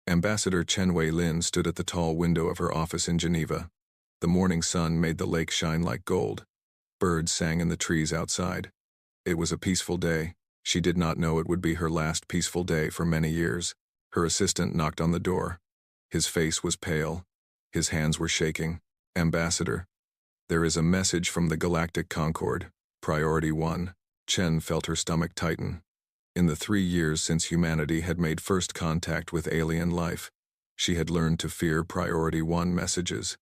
Ambassador Chen Wei-lin stood at the tall window of her office in Geneva. The morning sun made the lake shine like gold. Birds sang in the trees outside. It was a peaceful day. She did not know it would be her last peaceful day for many years. Her assistant knocked on the door. His face was pale. His hands were shaking. "Ambassador, there is a message from the Galactic Concord. Priority 1. Chen felt her stomach tighten. In the 3 years since humanity had made first contact with alien life, she had learned to fear Priority 1 messages.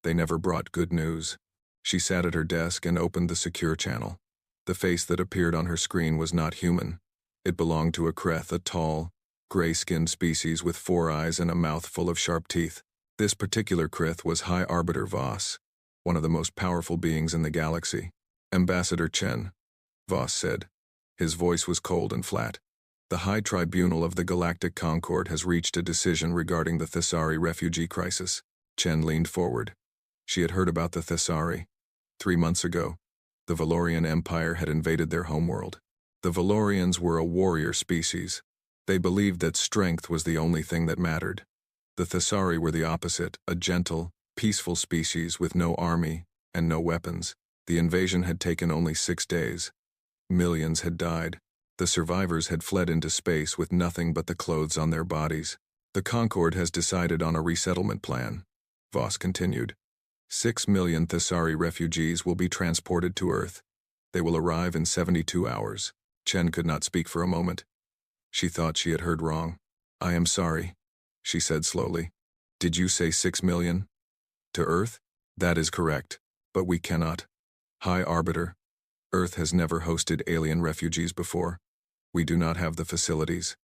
They never brought good news. She sat at her desk and opened the secure channel. The face that appeared on her screen was not human. It belonged to a Kreth, a tall, gray-skinned species with 4 eyes and a mouth full of sharp teeth. This particular Kreth was High Arbiter Voss, one of the most powerful beings in the galaxy. "Ambassador Chen," Voss said. His voice was cold and flat. "The High Tribunal of the Galactic Concord has reached a decision regarding the Thessari refugee crisis." Chen leaned forward. She had heard about the Thessari. 3 months ago, the Valorian Empire had invaded their homeworld. The Valorians were a warrior species. They believed that strength was the only thing that mattered. The Thessari were the opposite, a gentle, peaceful species with no army and no weapons. The invasion had taken only 6 days. Millions had died. The survivors had fled into space with nothing but the clothes on their bodies. "The Concord has decided on a resettlement plan," Voss continued. 6 million Thessari refugees will be transported to Earth. They will arrive in 72 hours. Chen could not speak for a moment. She thought she had heard wrong. "I am sorry," she said slowly. "Did you say 6 million? To Earth?" "That is correct, but we cannot. High Arbiter, Earth has never hosted alien refugees before. We do not have the facilities.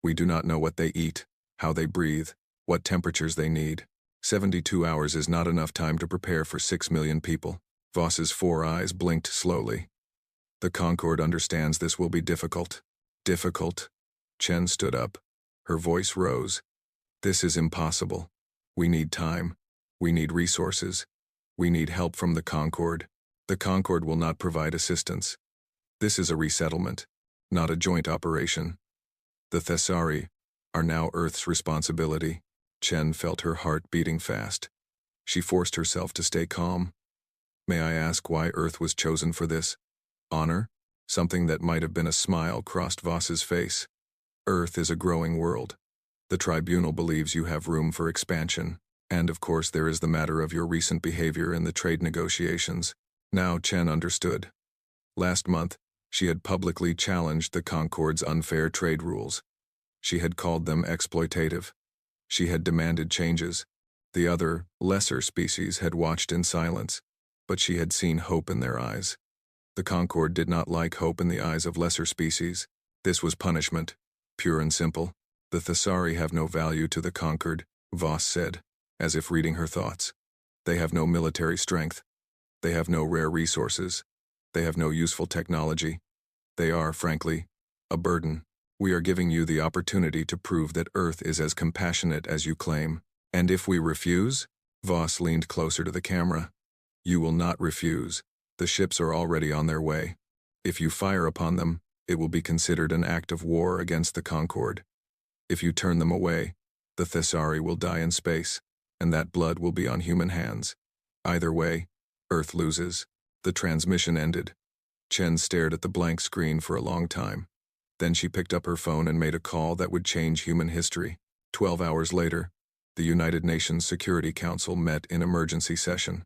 We do not know what they eat, how they breathe, what temperatures they need. 72 hours is not enough time to prepare for 6 million people." Voss's 4 eyes blinked slowly. "The Concord understands this will be difficult." "Difficult?" Chen stood up. Her voice rose. "This is impossible. We need time. We need resources. We need help from the Concord. The Concord will not provide assistance. This is a resettlement, not a joint operation. The Thessari are now Earth's responsibility." Chen felt her heart beating fast. She forced herself to stay calm. "May I ask why Earth was chosen for this? Honor?" Something that might have been a smile crossed Voss's face. "Earth is a growing world. The tribunal believes you have room for expansion. And of course there is the matter of your recent behavior in the trade negotiations." Now Chen understood. Last month, she had publicly challenged the Concord's unfair trade rules. She had called them exploitative. She had demanded changes. The other, lesser species had watched in silence, but she had seen hope in their eyes. The Concord did not like hope in the eyes of lesser species. This was punishment, pure and simple. "The Thessari have no value to the Concord," Voss said, as if reading her thoughts. "They have no military strength. They have no rare resources. They have no useful technology. They are, frankly, a burden. We are giving you the opportunity to prove that Earth is as compassionate as you claim. And if we refuse?" Voss leaned closer to the camera. "You will not refuse. The ships are already on their way. If you fire upon them, it will be considered an act of war against the Concord. If you turn them away, the Thessari will die in space, and that blood will be on human hands. Either way, Earth loses." The transmission ended. Chen stared at the blank screen for a long time. Then she picked up her phone and made a call that would change human history. 12 hours later, the United Nations Security Council met in emergency session.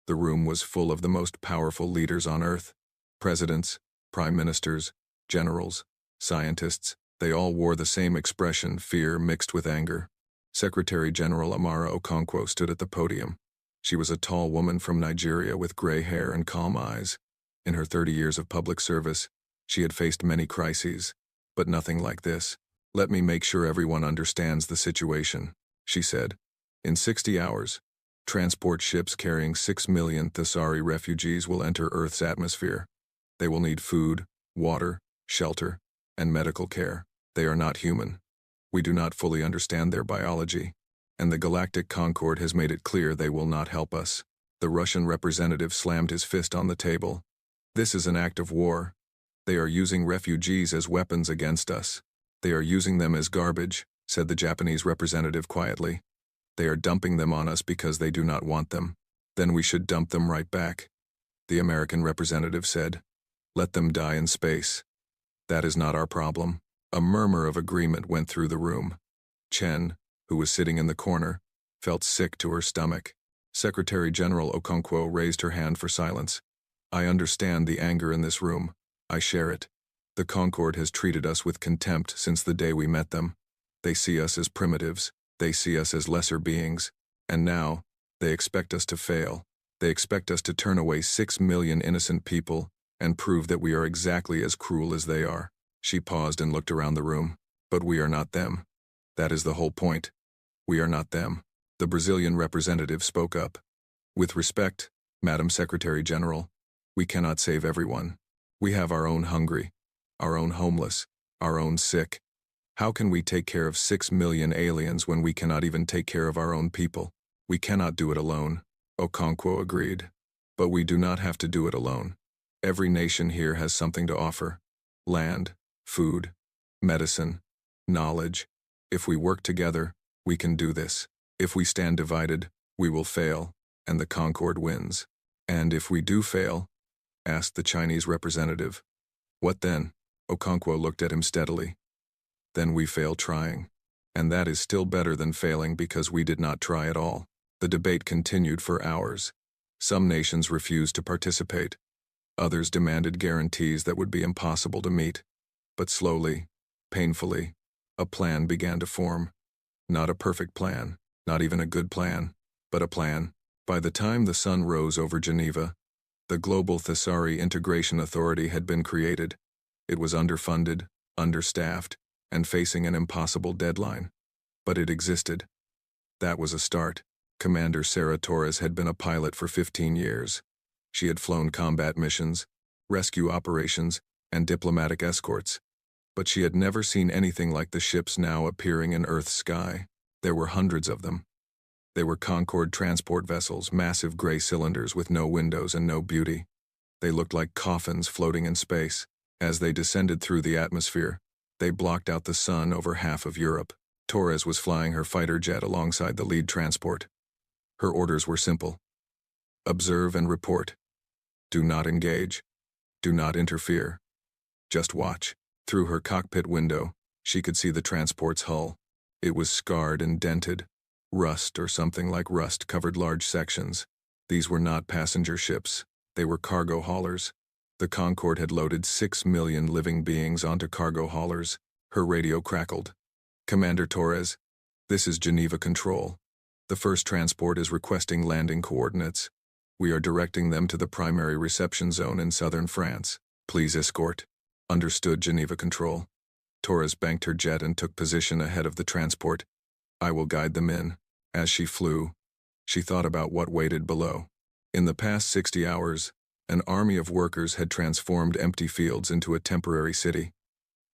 The room was full of the most powerful leaders on Earth. Presidents, prime ministers, generals, scientists. They all wore the same expression, fear mixed with anger. Secretary General Amara Okonkwo stood at the podium. She was a tall woman from Nigeria with gray hair and calm eyes. In her 30 years of public service, she had faced many crises, but nothing like this. "Let me make sure everyone understands the situation," she said. "In 60 hours, transport ships carrying 6 million Thessari refugees will enter Earth's atmosphere. They will need food, water, shelter, and medical care. They are not human. We do not fully understand their biology, and the Galactic Concord has made it clear they will not help us." The Russian representative slammed his fist on the table. "This is an act of war. They are using refugees as weapons against us. They are using them as garbage," said the Japanese representative quietly. "They are dumping them on us because they do not want them. Then we should dump them right back," the American representative said. "Let them die in space. That is not our problem." A murmur of agreement went through the room. Chen, who was sitting in the corner, felt sick to her stomach. Secretary General Okonkwo raised her hand for silence. "I understand the anger in this room. I share it. The Concord has treated us with contempt since the day we met them. They see us as primitives. They see us as lesser beings. And now, they expect us to fail. They expect us to turn away 6 million innocent people and prove that we are exactly as cruel as they are." She paused and looked around the room. "But we are not them. That is the whole point. We are not them." The Brazilian representative spoke up. "With respect, Madam Secretary General, we cannot save everyone. We have our own hungry, our own homeless, our own sick. How can we take care of 6 million aliens when we cannot even take care of our own people? We cannot do it alone." Okonkwo agreed. "But we do not have to do it alone. Every nation here has something to offer. Land, food, medicine, knowledge. If we work together, we can do this. If we stand divided, we will fail, and the Concord wins." "And if we do fail?" asked the Chinese representative. "What then?" Okonkwo looked at him steadily. "Then we fail trying. And that is still better than failing because we did not try at all." The debate continued for hours. Some nations refused to participate. Others demanded guarantees that would be impossible to meet. But slowly, painfully, a plan began to form. Not a perfect plan, not even a good plan, but a plan. By the time the sun rose over Geneva, the Global Thesauri Integration Authority had been created. It was underfunded, understaffed, and facing an impossible deadline. But it existed. That was a start. Commander Sarah Torres had been a pilot for 15 years. She had flown combat missions, rescue operations, and diplomatic escorts. But she had never seen anything like the ships now appearing in Earth's sky. There were hundreds of them. They were Concorde transport vessels, massive gray cylinders with no windows and no beauty. They looked like coffins floating in space. As they descended through the atmosphere, they blocked out the sun over half of Europe. Torres was flying her fighter jet alongside the lead transport. Her orders were simple. Observe and report. Do not engage. Do not interfere. Just watch. Through her cockpit window, she could see the transport's hull. It was scarred and dented. Rust or something like rust covered large sections. These were not passenger ships. They were cargo haulers. The Concorde had loaded 6 million living beings onto cargo haulers. Her radio crackled. "Commander Torres, this is Geneva Control. The first transport is requesting landing coordinates. We are directing them to the primary reception zone in southern France. Please escort." "Understood, Geneva Control." Torres banked her jet and took position ahead of the transport. "I will guide them in." As she flew, she thought about what waited below. In the past 60 hours, an army of workers had transformed empty fields into a temporary city.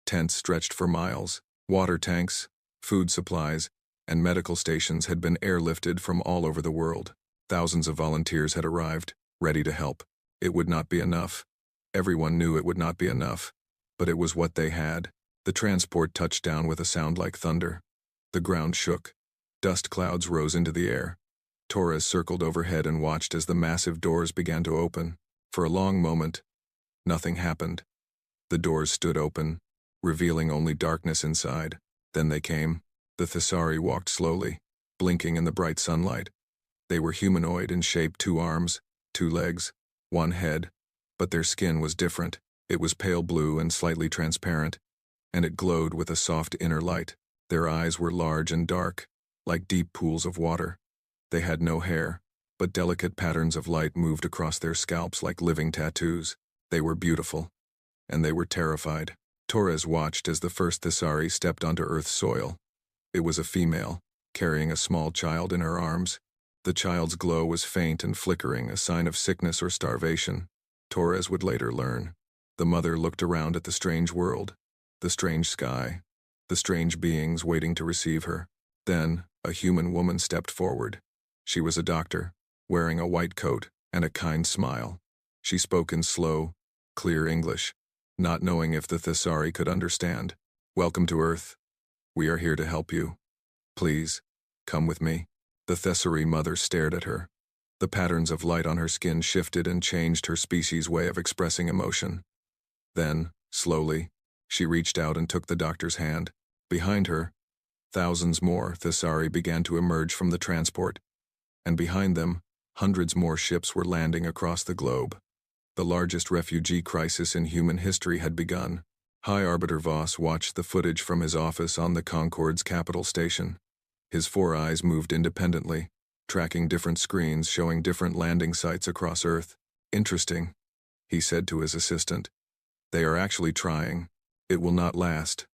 Tents stretched for miles. Water tanks, food supplies, and medical stations had been airlifted from all over the world. Thousands of volunteers had arrived, ready to help. It would not be enough. Everyone knew it would not be enough, but it was what they had. The transport touched down with a sound like thunder. The ground shook. Dust clouds rose into the air. Torres circled overhead and watched as the massive doors began to open. For a long moment, nothing happened. The doors stood open, revealing only darkness inside. Then they came. The Thesauri walked slowly, blinking in the bright sunlight. They were humanoid in shape, 2 arms, 2 legs, 1 head, but their skin was different. It was pale blue and slightly transparent, and it glowed with a soft inner light. Their eyes were large and dark, like deep pools of water. They had no hair, but delicate patterns of light moved across their scalps like living tattoos. They were beautiful, and they were terrified. Torres watched as the first Thesauri stepped onto Earth's soil. It was a female, carrying a small child in her arms. The child's glow was faint and flickering, a sign of sickness or starvation. Torres would later learn. The mother looked around at the strange world, the strange sky, the strange beings waiting to receive her. Then, a human woman stepped forward. She was a doctor, wearing a white coat and a kind smile. She spoke in slow, clear English, not knowing if the Thesauri could understand. "Welcome to Earth. We are here to help you." Please, come with me. The Thessary mother stared at her. The patterns of light on her skin shifted and changed her species' way of expressing emotion. Then, slowly, she reached out and took the doctor's hand. Behind her, thousands more Thessary began to emerge from the transport, and behind them, hundreds more ships were landing across the globe. The largest refugee crisis in human history had begun. High Arbiter Voss watched the footage from his office on the Concorde's capital station. His 4 eyes moved independently, tracking different screens showing different landing sites across Earth. Interesting, he said to his assistant. They are actually trying. It will not last,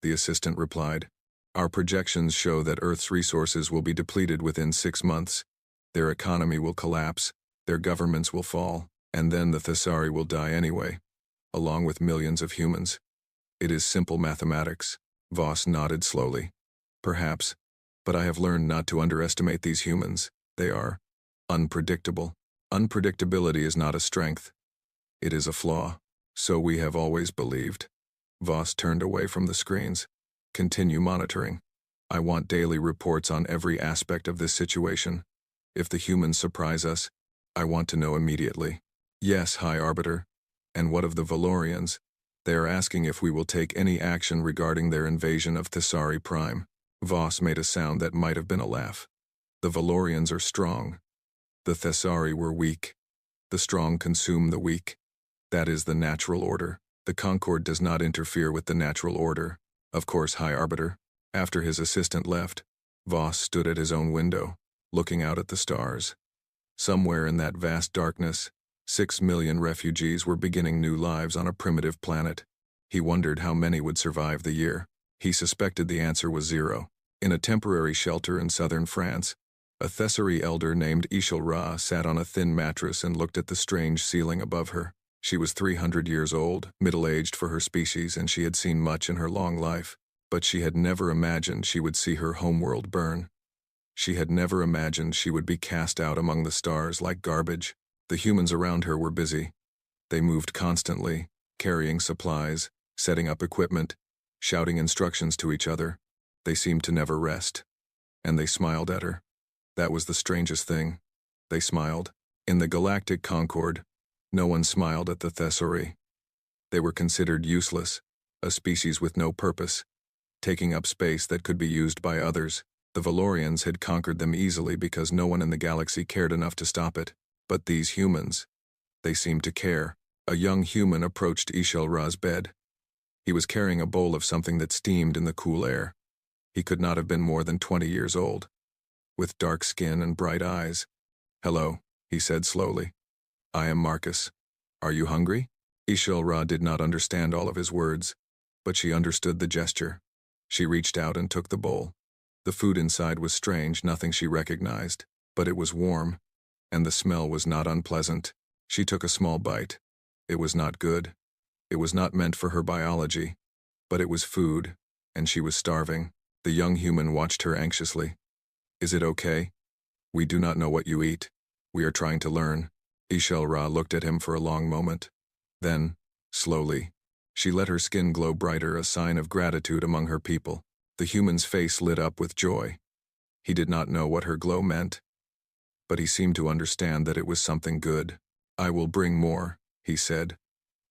the assistant replied. Our projections show that Earth's resources will be depleted within 6 months. Their economy will collapse, their governments will fall, and then the Thessary will die anyway, along with millions of humans. It is simple mathematics. Voss nodded slowly. Perhaps, but I have learned not to underestimate these humans. They are unpredictable. Unpredictability is not a strength. It is a flaw. So we have always believed. Voss turned away from the screens. Continue monitoring. I want daily reports on every aspect of this situation. If the humans surprise us, I want to know immediately. Yes, High Arbiter. And what of the Valorians? They are asking if we will take any action regarding their invasion of Thessary Prime. Voss made a sound that might have been a laugh. The Valorians are strong. The Thessary were weak. The strong consume the weak. That is the natural order. The Concorde does not interfere with the natural order. Of course, High Arbiter. After his assistant left, Voss stood at his own window, looking out at the stars. Somewhere in that vast darkness, 6 million refugees were beginning new lives on a primitive planet. He wondered how many would survive the year. He suspected the answer was 0. In a temporary shelter in southern France, a Thessary elder named HFY sat on a thin mattress and looked at the strange ceiling above her. She was 300 years old, middle-aged for her species, and she had seen much in her long life, but she had never imagined she would see her homeworld burn. She had never imagined she would be cast out among the stars like garbage. The humans around her were busy. They moved constantly, carrying supplies, setting up equipment, shouting instructions to each other. They seemed to never rest. And they smiled at her. That was the strangest thing. They smiled. In the Galactic Concorde, no one smiled at the Thessary. They were considered useless, a species with no purpose, taking up space that could be used by others. The Valorians had conquered them easily because no one in the galaxy cared enough to stop it. But these humans, they seemed to care. A young human approached HFY's bed. He was carrying a bowl of something that steamed in the cool air. He could not have been more than 20 years old, with dark skin and bright eyes. Hello, he said slowly. I am Marcus. Are you hungry? HFY did not understand all of his words, but she understood the gesture. She reached out and took the bowl. The food inside was strange, nothing she recognized, but it was warm, and the smell was not unpleasant. She took a small bite. It was not good. It was not meant for her biology, but it was food, and she was starving. The young human watched her anxiously. Is it okay? We do not know what you eat. We are trying to learn. HFY looked at him for a long moment. Then, slowly, she let her skin glow brighter, a sign of gratitude among her people. The human's face lit up with joy. He did not know what her glow meant, but he seemed to understand that it was something good. I will bring more, he said.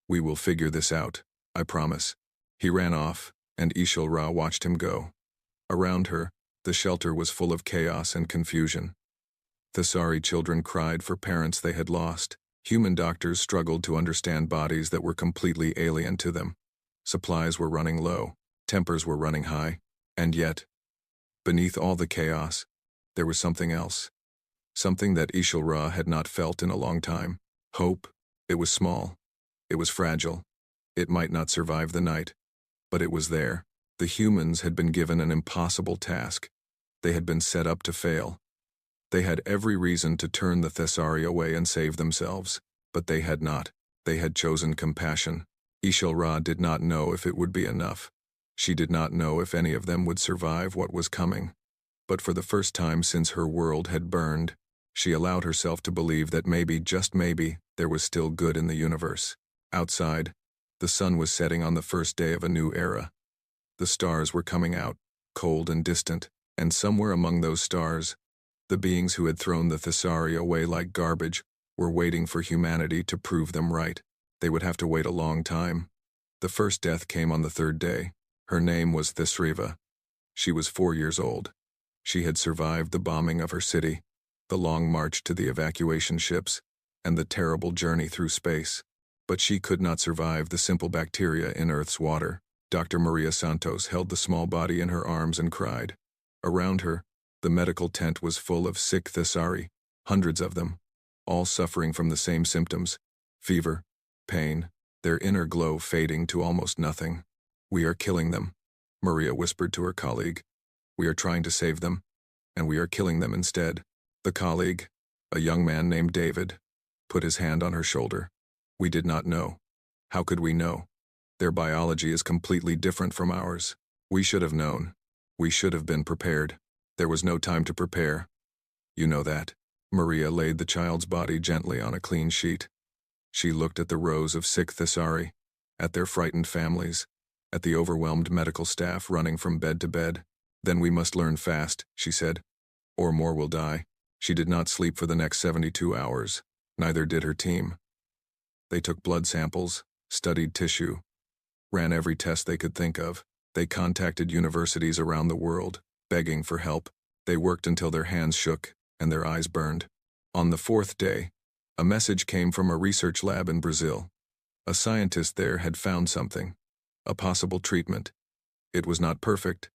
We will figure this out, I promise. He ran off, and HFY watched him go. Around her, the shelter was full of chaos and confusion. Thessary children cried for parents they had lost. Human doctors struggled to understand bodies that were completely alien to them. Supplies were running low, tempers were running high, and yet, beneath all the chaos, there was something else. Something that HFY had not felt in a long time. Hope. It was small. It was fragile. It might not survive the night, but it was there. The humans had been given an impossible task. They had been set up to fail. They had every reason to turn the Thessary away and save themselves, but they had not. They had chosen compassion. HFY did not know if it would be enough. She did not know if any of them would survive what was coming. But for the first time since her world had burned, she allowed herself to believe that maybe, just maybe, there was still good in the universe. Outside, the sun was setting on the first day of a new era. The stars were coming out, cold and distant. And somewhere among those stars, the beings who had thrown the Thesari away like garbage were waiting for humanity to prove them right. They would have to wait a long time. The first death came on the third day. Her name was Thesriva. She was 4 years old. She had survived the bombing of her city, the long march to the evacuation ships, and the terrible journey through space. But she could not survive the simple bacteria in Earth's water. Dr. Maria Santos held the small body in her arms and cried. Around her, the medical tent was full of sick Thesari, hundreds of them, all suffering from the same symptoms: fever, pain, their inner glow fading to almost nothing. "We are killing them," Maria whispered to her colleague. "We are trying to save them, and we are killing them instead." The colleague, a young man named David, put his hand on her shoulder. "We did not know. How could we know? Their biology is completely different from ours. We should have known. We should have been prepared. There was no time to prepare. You know that." Maria laid the child's body gently on a clean sheet. She looked at the rows of sick Thesari, at their frightened families, at the overwhelmed medical staff running from bed to bed. "Then we must learn fast," she said, "or more will die." She did not sleep for the next 72 hours. Neither did her team. They took blood samples, studied tissue, ran every test they could think of. They contacted universities around the world, begging for help. They worked until their hands shook and their eyes burned. On the fourth day, a message came from a research lab in Brazil. A scientist there had found something, a possible treatment. It was not perfect,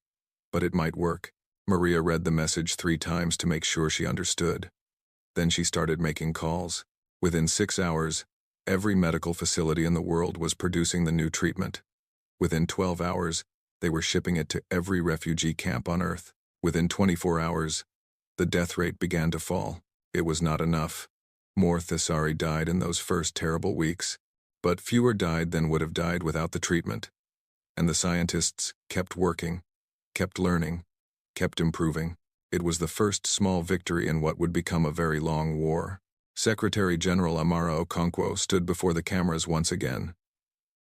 but it might work. Maria read the message 3 times to make sure she understood. Then she started making calls. Within 6 hours, every medical facility in the world was producing the new treatment. Within 12 hours, they were shipping it to every refugee camp on Earth. Within 24 hours, the death rate began to fall. It was not enough. More Thesari died in those first terrible weeks, but fewer died than would have died without the treatment. And the scientists kept working, kept learning, kept improving. It was the first small victory in what would become a very long war. Secretary General Amara Okonkwo stood before the cameras once again.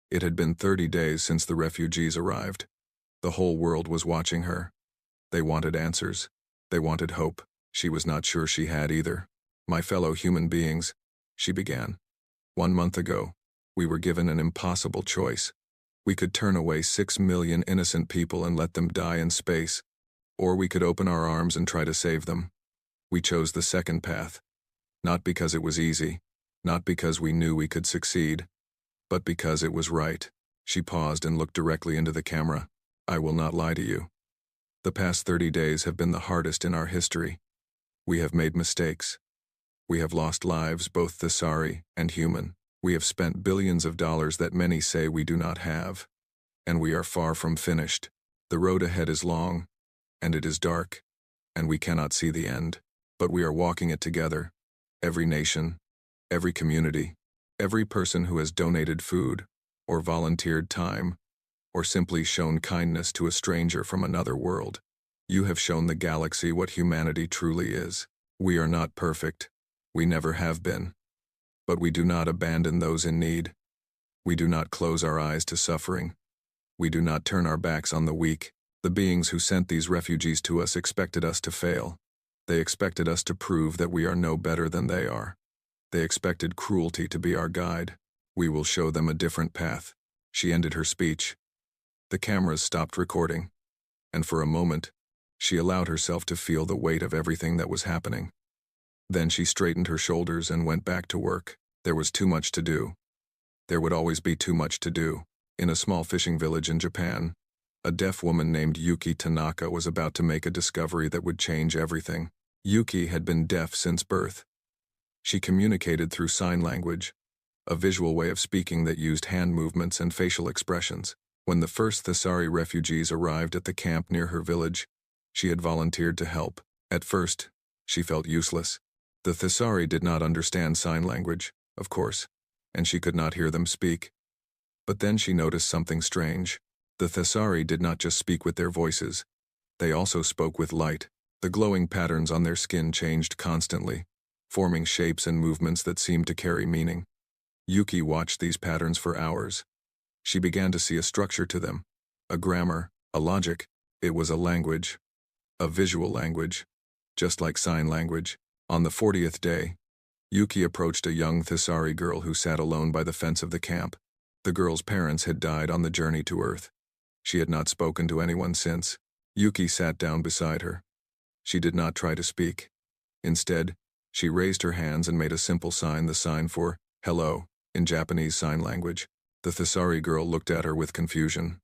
It had been 30 days since the refugees arrived. The whole world was watching her. They wanted answers. They wanted hope. She was not sure she had either. "My fellow human beings," she began. "1 month ago, we were given an impossible choice. We could turn away 6 million innocent people and let them die in space, or we could open our arms and try to save them. We chose the second path, not because it was easy, not because we knew we could succeed, but because it was right." She paused and looked directly into the camera. "I will not lie to you. The past 30 days have been the hardest in our history. We have made mistakes. We have lost lives, both Thesari and human. We have spent billions of dollars that many say we do not have. And we are far from finished. The road ahead is long, and it is dark, and we cannot see the end. But we are walking it together. Every nation, every community, every person who has donated food, or volunteered time, or simply shown kindness to a stranger from another world. You have shown the galaxy what humanity truly is. We are not perfect. We never have been. But we do not abandon those in need. We do not close our eyes to suffering. We do not turn our backs on the weak. The beings who sent these refugees to us expected us to fail. They expected us to prove that we are no better than they are. They expected cruelty to be our guide. We will show them a different path." She ended her speech. The cameras stopped recording, and for a moment, she allowed herself to feel the weight of everything that was happening. Then she straightened her shoulders and went back to work. There was too much to do. There would always be too much to do. In a small fishing village in Japan, a deaf woman named Yuki Tanaka was about to make a discovery that would change everything. Yuki had been deaf since birth. She communicated through sign language, a visual way of speaking that used hand movements and facial expressions. When the first Thesari refugees arrived at the camp near her village, she had volunteered to help. At first, she felt useless. The Thesari did not understand sign language, of course, and she could not hear them speak. But then she noticed something strange. The Thesari did not just speak with their voices. They also spoke with light. The glowing patterns on their skin changed constantly, forming shapes and movements that seemed to carry meaning. Yuki watched these patterns for hours. She began to see a structure to them, a grammar, a logic. It was a language. A visual language, just like sign language. On the 40th day, Yuki approached a young Thesari girl who sat alone by the fence of the camp. The girl's parents had died on the journey to Earth. She had not spoken to anyone since. Yuki sat down beside her. She did not try to speak. Instead, she raised her hands and made a simple sign, the sign for hello, in Japanese Sign Language. The Thesari girl looked at her with confusion.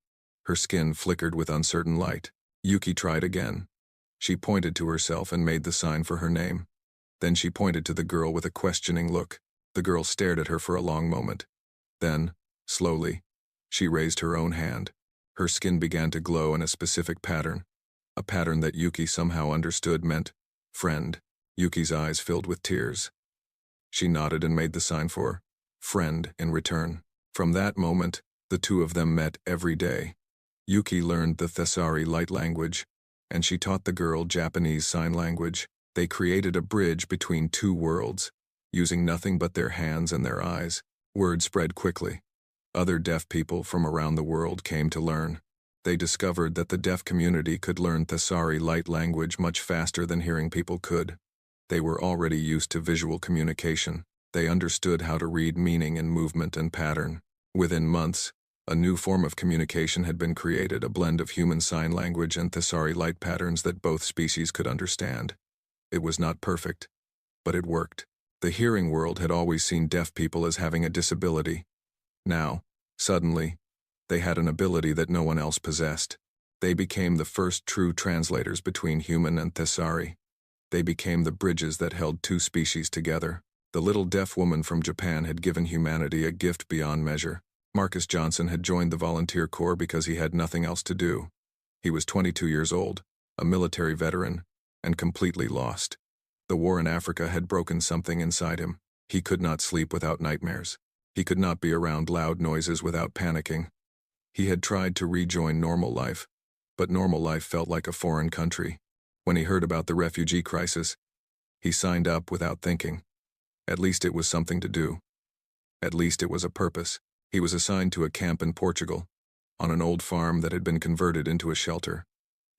Her skin flickered with uncertain light. Yuki tried again. She pointed to herself and made the sign for her name. Then she pointed to the girl with a questioning look. The girl stared at her for a long moment. Then, slowly, she raised her own hand. Her skin began to glow in a specific pattern. A pattern that Yuki somehow understood meant friend. Yuki's eyes filled with tears. She nodded and made the sign for friend in return. From that moment, the two of them met every day. Yuki learned the Thesari light language, and she taught the girl Japanese Sign Language. They created a bridge between two worlds, using nothing but their hands and their eyes. Word spread quickly. Other deaf people from around the world came to learn. They discovered that the deaf community could learn Thesari light language much faster than hearing people could. They were already used to visual communication. They understood how to read meaning in movement and pattern. Within months, a new form of communication had been created, a blend of human sign language and Thesari light patterns that both species could understand. It was not perfect, but it worked. The hearing world had always seen deaf people as having a disability. Now, suddenly, they had an ability that no one else possessed. They became the first true translators between human and Thesari. They became the bridges that held two species together. The little deaf woman from Japan had given humanity a gift beyond measure. Marcus Johnson had joined the volunteer corps because he had nothing else to do. He was 22 years old, a military veteran, and completely lost. The war in Africa had broken something inside him. He could not sleep without nightmares. He could not be around loud noises without panicking. He had tried to rejoin normal life, but normal life felt like a foreign country. When he heard about the refugee crisis, he signed up without thinking. At least it was something to do. At least it was a purpose. He was assigned to a camp in Portugal, on an old farm that had been converted into a shelter.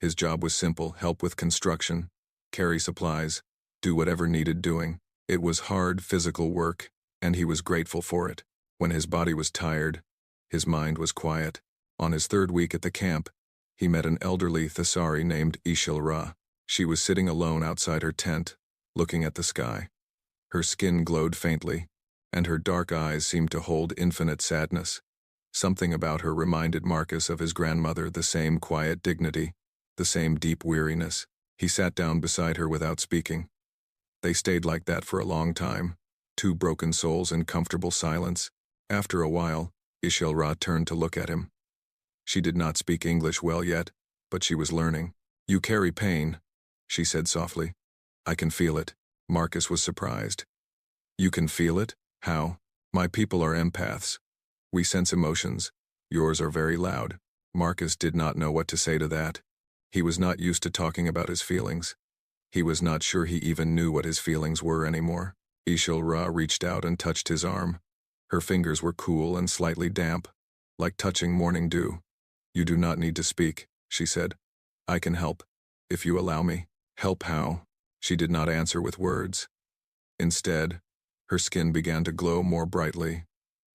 His job was simple: help with construction, carry supplies, do whatever needed doing. It was hard physical work, and he was grateful for it. When his body was tired, his mind was quiet. On his third week at the camp, he met an elderly Thesari named HFY. She was sitting alone outside her tent, looking at the sky. Her skin glowed faintly, and her dark eyes seemed to hold infinite sadness. Something about her reminded Marcus of his grandmother, the same quiet dignity, the same deep weariness. He sat down beside her without speaking. They stayed like that for a long time, two broken souls in comfortable silence. After a while, HFY turned to look at him. She did not speak English well yet, but she was learning. "You carry pain," she said softly. "I can feel it." Marcus was surprised. "You can feel it? How?" "My people are empaths. We sense emotions. Yours are very loud." Marcus did not know what to say to that. He was not used to talking about his feelings. He was not sure he even knew what his feelings were anymore. HFY reached out and touched his arm. Her fingers were cool and slightly damp, like touching morning dew. "You do not need to speak," she said. "I can help, if you allow me." "Help how?" She did not answer with words. Instead, her skin began to glow more brightly,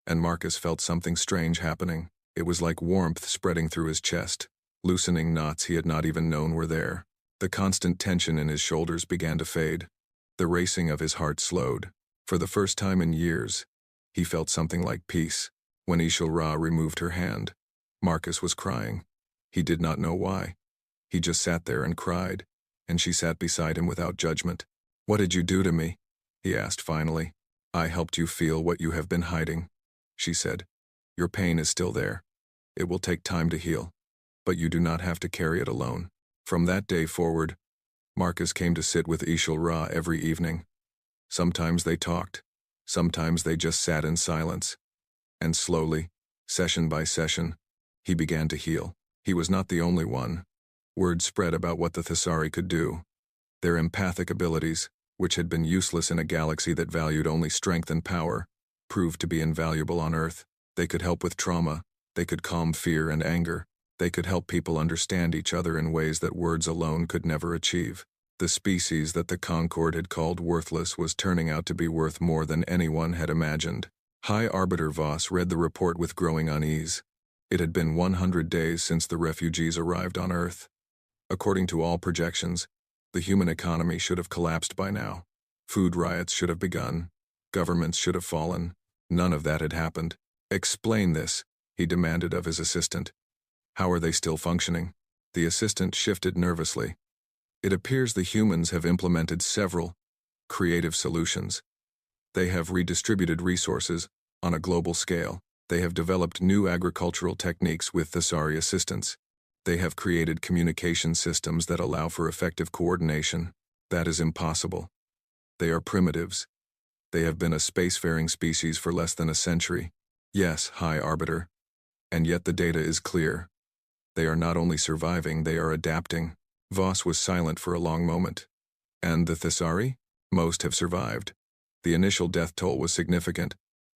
and Marcus felt something strange happening. It was like warmth spreading through his chest, loosening knots he had not even known were there. The constant tension in his shoulders began to fade. The racing of his heart slowed. For the first time in years, he felt something like peace. When HFY removed her hand, Marcus was crying. He did not know why. He just sat there and cried, and she sat beside him without judgment. "What did you do to me?" he asked finally. "I helped you feel what you have been hiding," she said. "Your pain is still there. It will take time to heal, but you do not have to carry it alone." From that day forward, Marcus came to sit with HFY every evening. Sometimes they talked. Sometimes they just sat in silence. And slowly, session by session, he began to heal. He was not the only one. Word spread about what the Thesari could do. Their empathic abilities, which had been useless in a galaxy that valued only strength and power, proved to be invaluable on Earth. They could help with trauma. They could calm fear and anger. They could help people understand each other in ways that words alone could never achieve. The species that the Concord had called worthless was turning out to be worth more than anyone had imagined. High Arbiter Voss read the report with growing unease. It had been 100 days since the refugees arrived on Earth. According to all projections, the human economy should have collapsed by now. Food riots should have begun. Governments should have fallen. None of that had happened. "Explain this," he demanded of his assistant. "How are they still functioning?" The assistant shifted nervously. "It appears the humans have implemented several creative solutions. They have redistributed resources on a global scale. They have developed new agricultural techniques with Thesari assistance. They have created communication systems that allow for effective coordination. That is impossible. They are primitives. They have been a spacefaring species for less than a century. Yes, High Arbiter. And yet the data is clear. They are not only surviving, they are adapting." Voss was silent for a long moment. "And the Thesari? Most have survived. The initial death toll was significant,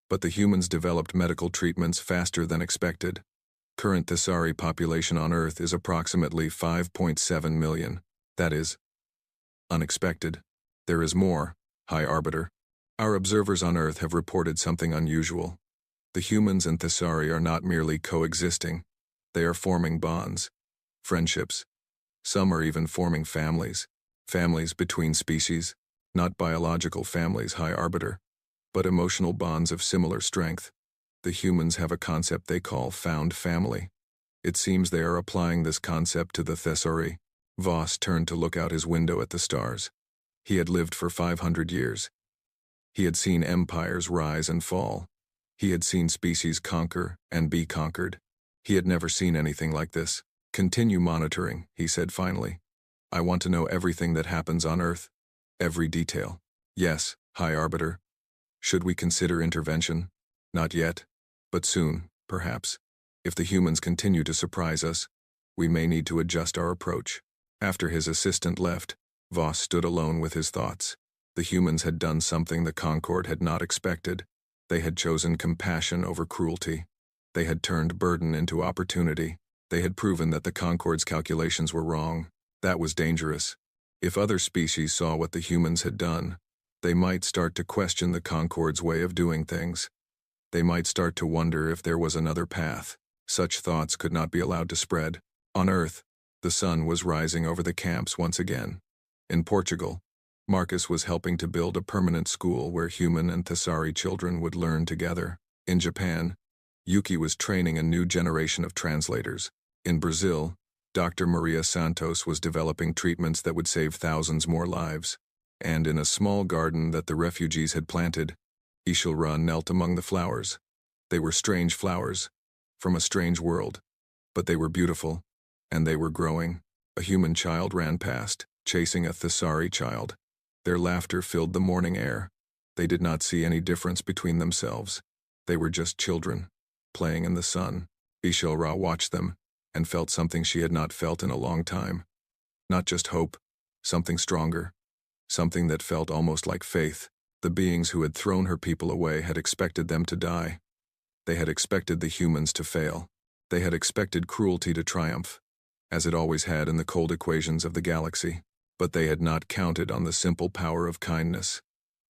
but the humans developed medical treatments faster than expected. Current Thesari population on Earth is approximately 5.7 million. That is unexpected. There is more, High Arbiter. Our observers on Earth have reported something unusual. The humans and Thesari are not merely coexisting. They are forming bonds, friendships. Some are even forming families. Families between species. Not biological families, High Arbiter, but emotional bonds of similar strength. The humans have a concept they call found family. It seems they are applying this concept to the Thesari." Voss turned to look out his window at the stars. He had lived for 500 years. He had seen empires rise and fall. He had seen species conquer and be conquered. He had never seen anything like this. "Continue monitoring," he said finally. "I want to know everything that happens on Earth. Every detail." "Yes, High Arbiter." "Should we consider intervention?" "Not yet, but soon, perhaps. If the humans continue to surprise us, we may need to adjust our approach." After his assistant left, Voss stood alone with his thoughts. The humans had done something the Concord had not expected. They had chosen compassion over cruelty. They had turned burden into opportunity. They had proven that the Concord's calculations were wrong. That was dangerous. If other species saw what the humans had done, they might start to question the Concord's way of doing things. They might start to wonder if there was another path. Such thoughts could not be allowed to spread. On Earth, the sun was rising over the camps once again. In Portugal, Marcus was helping to build a permanent school where human and Thesari children would learn together. In Japan, Yuki was training a new generation of translators. In Brazil, Dr. Maria Santos was developing treatments that would save thousands more lives. And in a small garden that the refugees had planted, Ishilra knelt among the flowers. They were strange flowers, from a strange world, but they were beautiful, and they were growing. A human child ran past, chasing a Thesari child. Their laughter filled the morning air. They did not see any difference between themselves. They were just children, playing in the sun. Ishilra watched them, and felt something she had not felt in a long time. Not just hope, something stronger. Something that felt almost like faith. The beings who had thrown her people away had expected them to die. They had expected the humans to fail. They had expected cruelty to triumph, as it always had in the cold equations of the galaxy. But they had not counted on the simple power of kindness.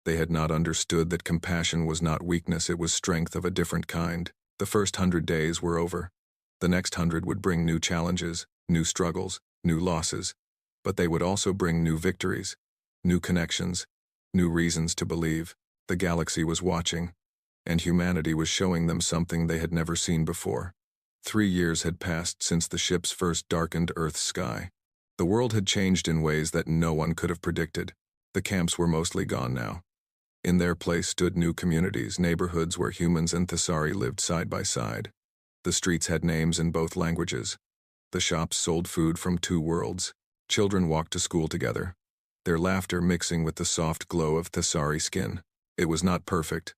They had not understood that compassion was not weakness, it was strength of a different kind. The first 100 days were over. The next 100 would bring new challenges, new struggles, new losses. But they would also bring new victories, new connections, new reasons to believe. The galaxy was watching, and humanity was showing them something they had never seen before. 3 years had passed since the ships first darkened Earth's sky. The world had changed in ways that no one could have predicted. The camps were mostly gone now. In their place stood new communities, neighborhoods where humans and Thesari lived side by side. The streets had names in both languages. The shops sold food from 2 worlds. Children walked to school together, their laughter mixing with the soft glow of Thesari skin. It was not perfect.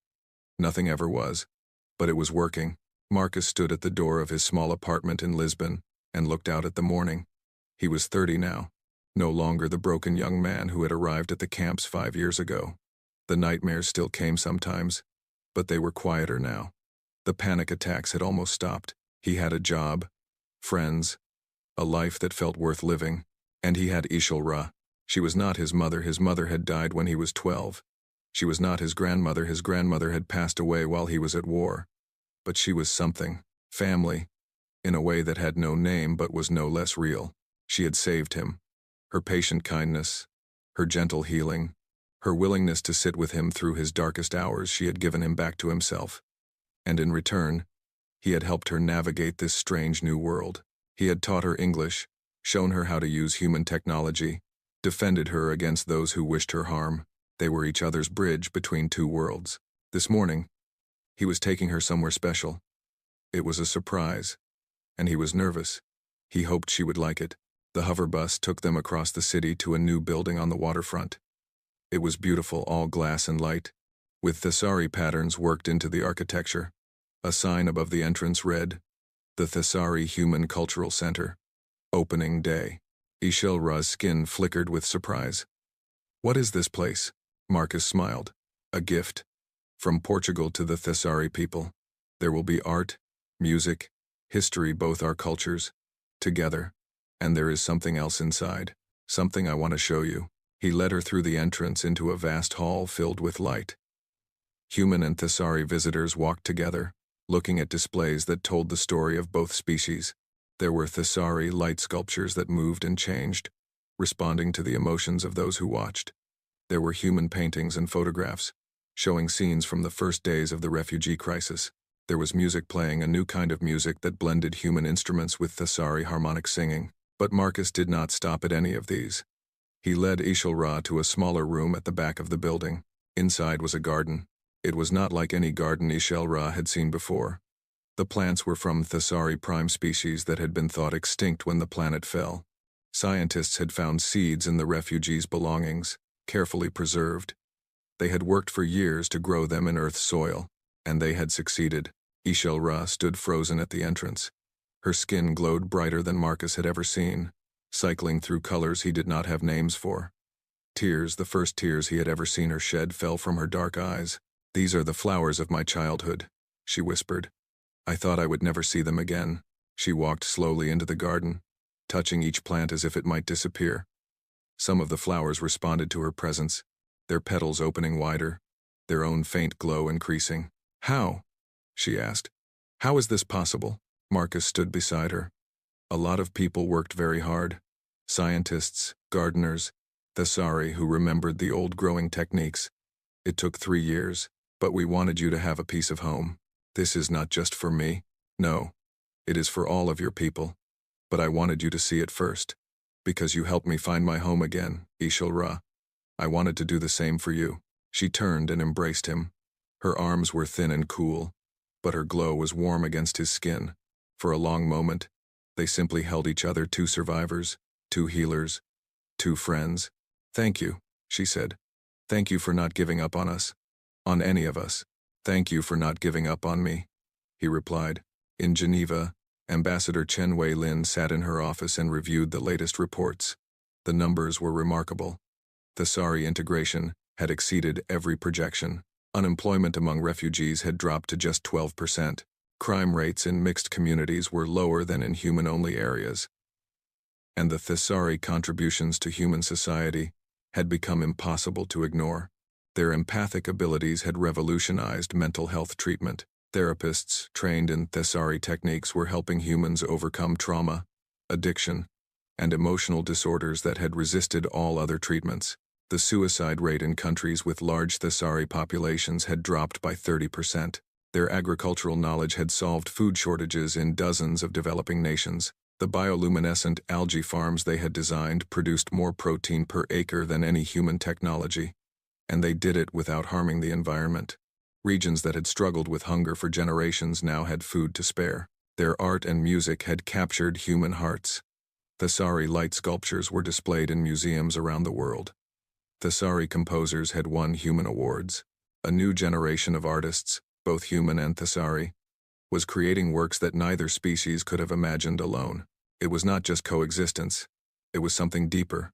Nothing ever was. But it was working. Marcus stood at the door of his small apartment in Lisbon and looked out at the morning. He was 30 now, no longer the broken young man who had arrived at the camps 5 years ago. The nightmares still came sometimes, but they were quieter now. The panic attacks had almost stopped. He had a job, friends, a life that felt worth living. And he had HFY. She was not his mother had died when he was 12. She was not his grandmother had passed away while he was at war. But she was something, family, in a way that had no name but was no less real. She had saved him. Her patient kindness, her gentle healing, her willingness to sit with him through his darkest hours, she had given him back to himself. And in return, he had helped her navigate this strange new world. He had taught her English, shown her how to use human technology, defended her against those who wished her harm. They were each other's bridge between two worlds. This morning, he was taking her somewhere special. It was a surprise, and he was nervous. He hoped she would like it. The hover bus took them across the city to a new building on the waterfront. It was beautiful, all glass and light, with Thessari patterns worked into the architecture. A sign above the entrance read, "The Thessari Human Cultural Center. Opening Day." HFY's skin flickered with surprise. "What is this place?" Marcus smiled. "A gift. From Portugal to the Thessari people. There will be art, music, history, both our cultures, together. And there is something else inside. Something I want to show you." He led her through the entrance into a vast hall filled with light. Human and Thessari visitors walked together, looking at displays that told the story of both species. There were Thessari light sculptures that moved and changed, responding to the emotions of those who watched. There were human paintings and photographs, showing scenes from the first days of the refugee crisis. There was music playing, a new kind of music that blended human instruments with Thessari harmonic singing. But Marcus did not stop at any of these. He led HFY to a smaller room at the back of the building. Inside was a garden. It was not like any garden HFY had seen before. The plants were from Thessari prime species that had been thought extinct when the planet fell. Scientists had found seeds in the refugees' belongings, carefully preserved. They had worked for years to grow them in Earth's soil, and they had succeeded. HFY stood frozen at the entrance. Her skin glowed brighter than Marcus had ever seen, cycling through colors he did not have names for. Tears, the first tears he had ever seen her shed, fell from her dark eyes. "These are the flowers of my childhood," she whispered. "I thought I would never see them again." She walked slowly into the garden, touching each plant as if it might disappear. Some of the flowers responded to her presence, their petals opening wider, their own faint glow increasing. "How?" she asked. "How is this possible?" Marcus stood beside her. "A lot of people worked very hard. Scientists, gardeners, Thessari who remembered the old growing techniques. It took 3 years, but we wanted you to have a piece of home. This is not just for me. No, it is for all of your people. But I wanted you to see it first, because you helped me find my home again, HFY. I wanted to do the same for you." She turned and embraced him. Her arms were thin and cool, but her glow was warm against his skin. For a long moment, they simply held each other, two survivors, two healers, two friends. "Thank you," she said. "Thank you for not giving up on us. On any of us. Thank you for not giving up on me," he replied. In Geneva, Ambassador Chen Wei-Lin sat in her office and reviewed the latest reports. The numbers were remarkable. Thessari integration had exceeded every projection. Unemployment among refugees had dropped to just 12%. Crime rates in mixed communities were lower than in human-only areas. And the Thessari contributions to human society had become impossible to ignore. Their empathic abilities had revolutionized mental health treatment. Therapists trained in Thessari techniques were helping humans overcome trauma, addiction, and emotional disorders that had resisted all other treatments. The suicide rate in countries with large Thessari populations had dropped by 30%. Their agricultural knowledge had solved food shortages in dozens of developing nations. The bioluminescent algae farms they had designed produced more protein per acre than any human technology. And they did it without harming the environment. Regions that had struggled with hunger for generations now had food to spare. Their art and music had captured human hearts. Thessari light sculptures were displayed in museums around the world. Thessari composers had won human awards. A new generation of artists, both human and Thessari, was creating works that neither species could have imagined alone. It was not just coexistence. It was something deeper.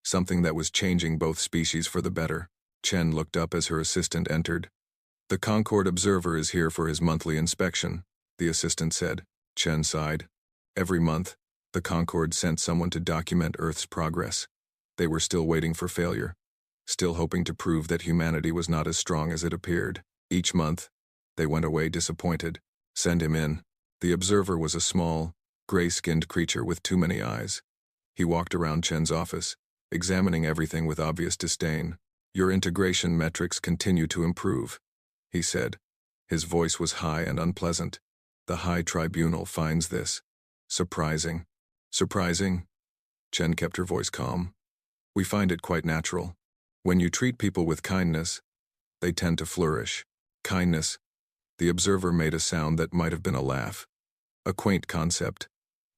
Something that was changing both species for the better. Chen looked up as her assistant entered. "The Concord Observer is here for his monthly inspection," the assistant said. Chen sighed. Every month, the Concord sent someone to document Earth's progress. They were still waiting for failure, still hoping to prove that humanity was not as strong as it appeared. Each month, they went away disappointed. Send him in. The observer was a small, gray-skinned creature with too many eyes. He walked around Chen's office, examining everything with obvious disdain. Your integration metrics continue to improve, he said. His voice was high and unpleasant. The High Tribunal finds this surprising. Surprising? Chen kept her voice calm. We find it quite natural. When you treat people with kindness, they tend to flourish. Kindness. The observer made a sound that might have been a laugh. A quaint concept.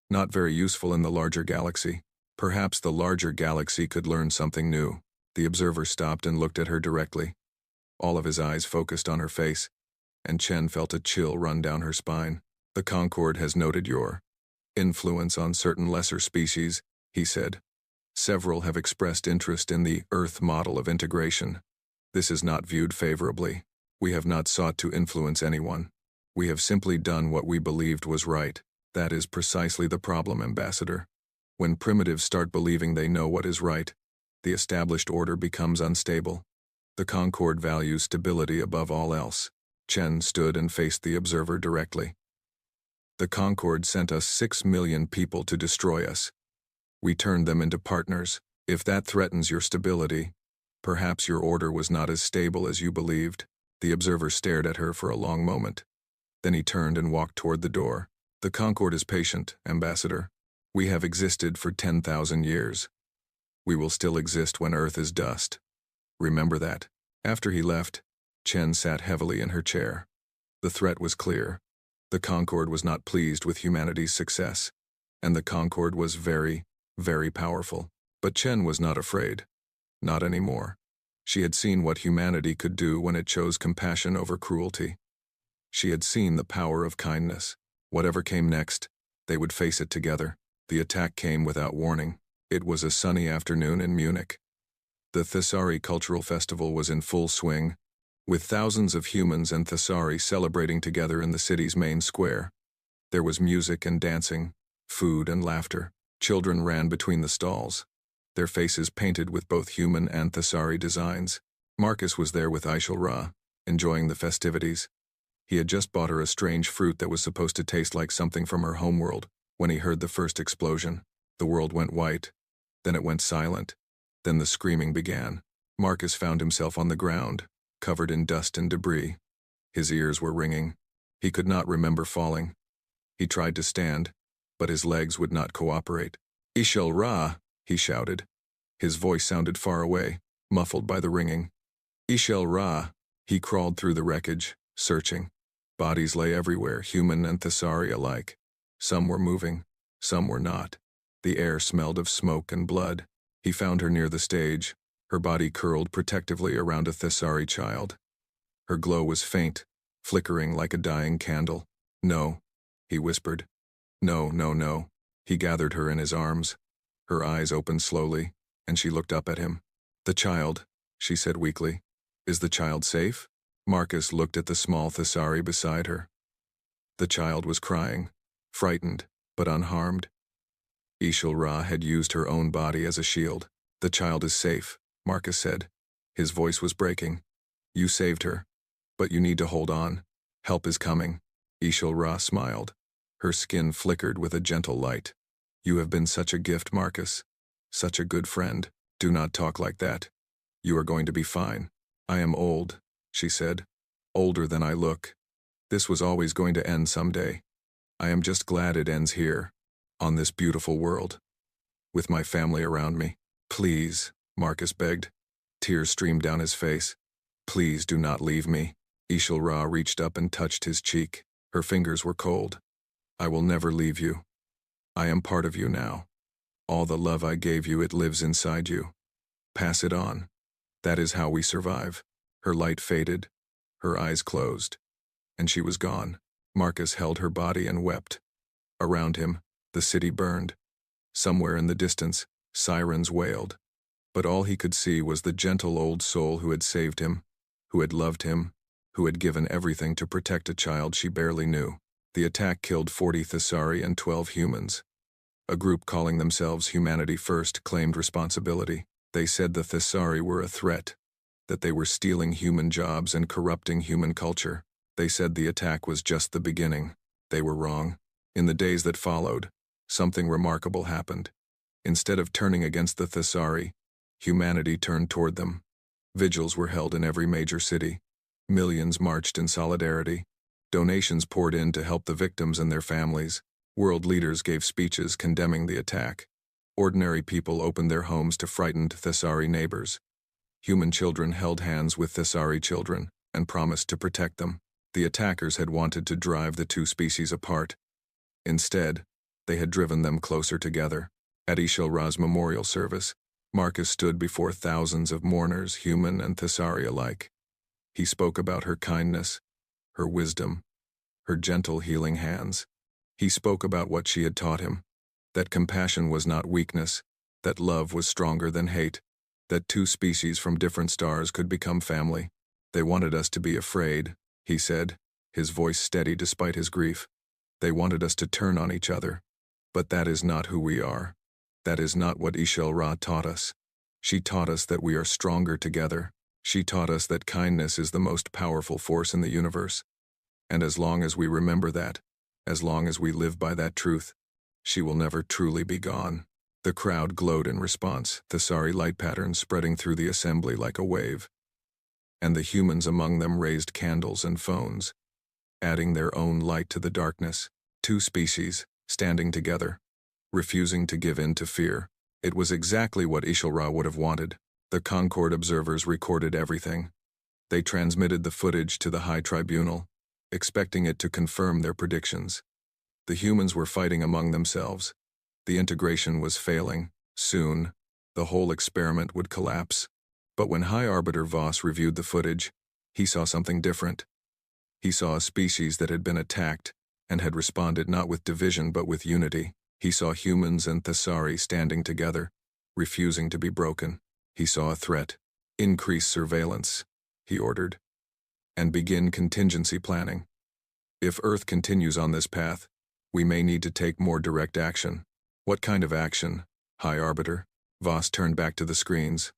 Not very useful in the larger galaxy. Perhaps the larger galaxy could learn something new. The observer stopped and looked at her directly. All of his eyes focused on her face, and Chen felt a chill run down her spine. The Concord has noted your influence on certain lesser species, he said. Several have expressed interest in the Earth model of integration. This is not viewed favorably. We have not sought to influence anyone. We have simply done what we believed was right. That is precisely the problem, Ambassador. When primitives start believing they know what is right, the established order becomes unstable. The Concord values stability above all else. Chen stood and faced the observer directly. The Concord sent us 6 million people to destroy us. We turned them into partners. If that threatens your stability, perhaps your order was not as stable as you believed. The observer stared at her for a long moment. Then he turned and walked toward the door. The Concord is patient, Ambassador. We have existed for 10,000 years. We will still exist when Earth is dust. Remember that. After he left, Chen sat heavily in her chair. The threat was clear. The Concord was not pleased with humanity's success, and the Concord was very, very powerful. But Chen was not afraid. Not anymore. She had seen what humanity could do when it chose compassion over cruelty. She had seen the power of kindness. Whatever came next, they would face it together. The attack came without warning. It was a sunny afternoon in Munich. The Thessari Cultural Festival was in full swing, with thousands of humans and Thessari celebrating together in the city's main square. There was music and dancing, food and laughter. Children ran between the stalls, their faces painted with both human and Thessari designs. Marcus was there with HFY, enjoying the festivities. He had just bought her a strange fruit that was supposed to taste like something from her homeworld. When he heard the first explosion, the world went white. Then it went silent. Then the screaming began. Marcus found himself on the ground, covered in dust and debris. His ears were ringing. He could not remember falling. He tried to stand, but his legs would not cooperate. HFY, he shouted. His voice sounded far away, muffled by the ringing. HFY, he crawled through the wreckage, searching. Bodies lay everywhere, human and Thessari alike. Some were moving, some were not. The air smelled of smoke and blood. He found her near the stage, her body curled protectively around a Thessari child. Her glow was faint, flickering like a dying candle. No, he whispered. No, no, no. He gathered her in his arms. Her eyes opened slowly, and she looked up at him. The child, she said weakly. Is the child safe? Marcus looked at the small Thessari beside her. The child was crying, frightened, but unharmed. HFY had used her own body as a shield. The child is safe, Marcus said. His voice was breaking. You saved her, but you need to hold on. Help is coming. HFY smiled. Her skin flickered with a gentle light. You have been such a gift, Marcus. Such a good friend. Do not talk like that. You are going to be fine. I am old, she said. Older than I look. This was always going to end someday. I am just glad it ends here, on this beautiful world, with my family around me. Please, Marcus begged. Tears streamed down his face. Please do not leave me. HFY reached up and touched his cheek. Her fingers were cold. I will never leave you. I am part of you now. All the love I gave you, it lives inside you. Pass it on. That is how we survive. Her light faded. Her eyes closed. And she was gone. Marcus held her body and wept. Around him, the city burned. Somewhere in the distance, sirens wailed. But all he could see was the gentle old soul who had saved him, who had loved him, who had given everything to protect a child she barely knew. The attack killed 40 Thesari and 12 humans. A group calling themselves Humanity First claimed responsibility. They said the Thesari were a threat, that they were stealing human jobs and corrupting human culture. They said the attack was just the beginning. They were wrong. In the days that followed, something remarkable happened. Instead of turning against the Thesari, humanity turned toward them. Vigils were held in every major city. Millions marched in solidarity. Donations poured in to help the victims and their families. World leaders gave speeches condemning the attack. Ordinary people opened their homes to frightened Thesari neighbors. Human children held hands with Thesari children and promised to protect them. The attackers had wanted to drive the two species apart. Instead, they had driven them closer together. At HFY's memorial service, Marcus stood before thousands of mourners, human and Thesari alike. He spoke about her kindness, her wisdom, her gentle healing hands. He spoke about what she had taught him, that compassion was not weakness, that love was stronger than hate, that two species from different stars could become family. They wanted us to be afraid, he said, his voice steady despite his grief. They wanted us to turn on each other. But that is not who we are. That is not what HFY taught us. She taught us that we are stronger together. She taught us that kindness is the most powerful force in the universe. And as long as we remember that, as long as we live by that truth, she will never truly be gone. The crowd glowed in response, Thesari light patterns spreading through the assembly like a wave. And the humans among them raised candles and phones, adding their own light to the darkness. Two species, standing together, refusing to give in to fear. It was exactly what HFY would have wanted. The Concord observers recorded everything. They transmitted the footage to the High Tribunal, expecting it to confirm their predictions. The humans were fighting among themselves. The integration was failing. Soon, the whole experiment would collapse. But when High Arbiter Voss reviewed the footage, he saw something different. He saw a species that had been attacked and had responded not with division but with unity. He saw humans and Thesari standing together, refusing to be broken. He saw a threat. Increase surveillance, he ordered, and begin contingency planning. If Earth continues on this path, we may need to take more direct action. What kind of action, High Arbiter? Voss turned back to the screens,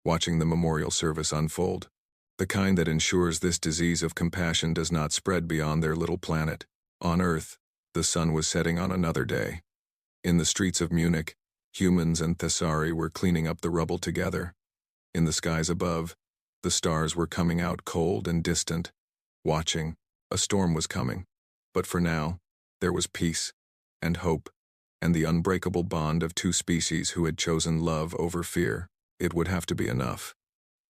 watching the memorial service unfold. The kind that ensures this disease of compassion does not spread beyond their little planet. On Earth, the sun was setting on another day. In the streets of Munich, humans and Thesari were cleaning up the rubble together. In the skies above, the stars were coming out cold and distant, watching. A storm was coming. But for now, there was peace and hope and the unbreakable bond of two species who had chosen love over fear. It would have to be enough.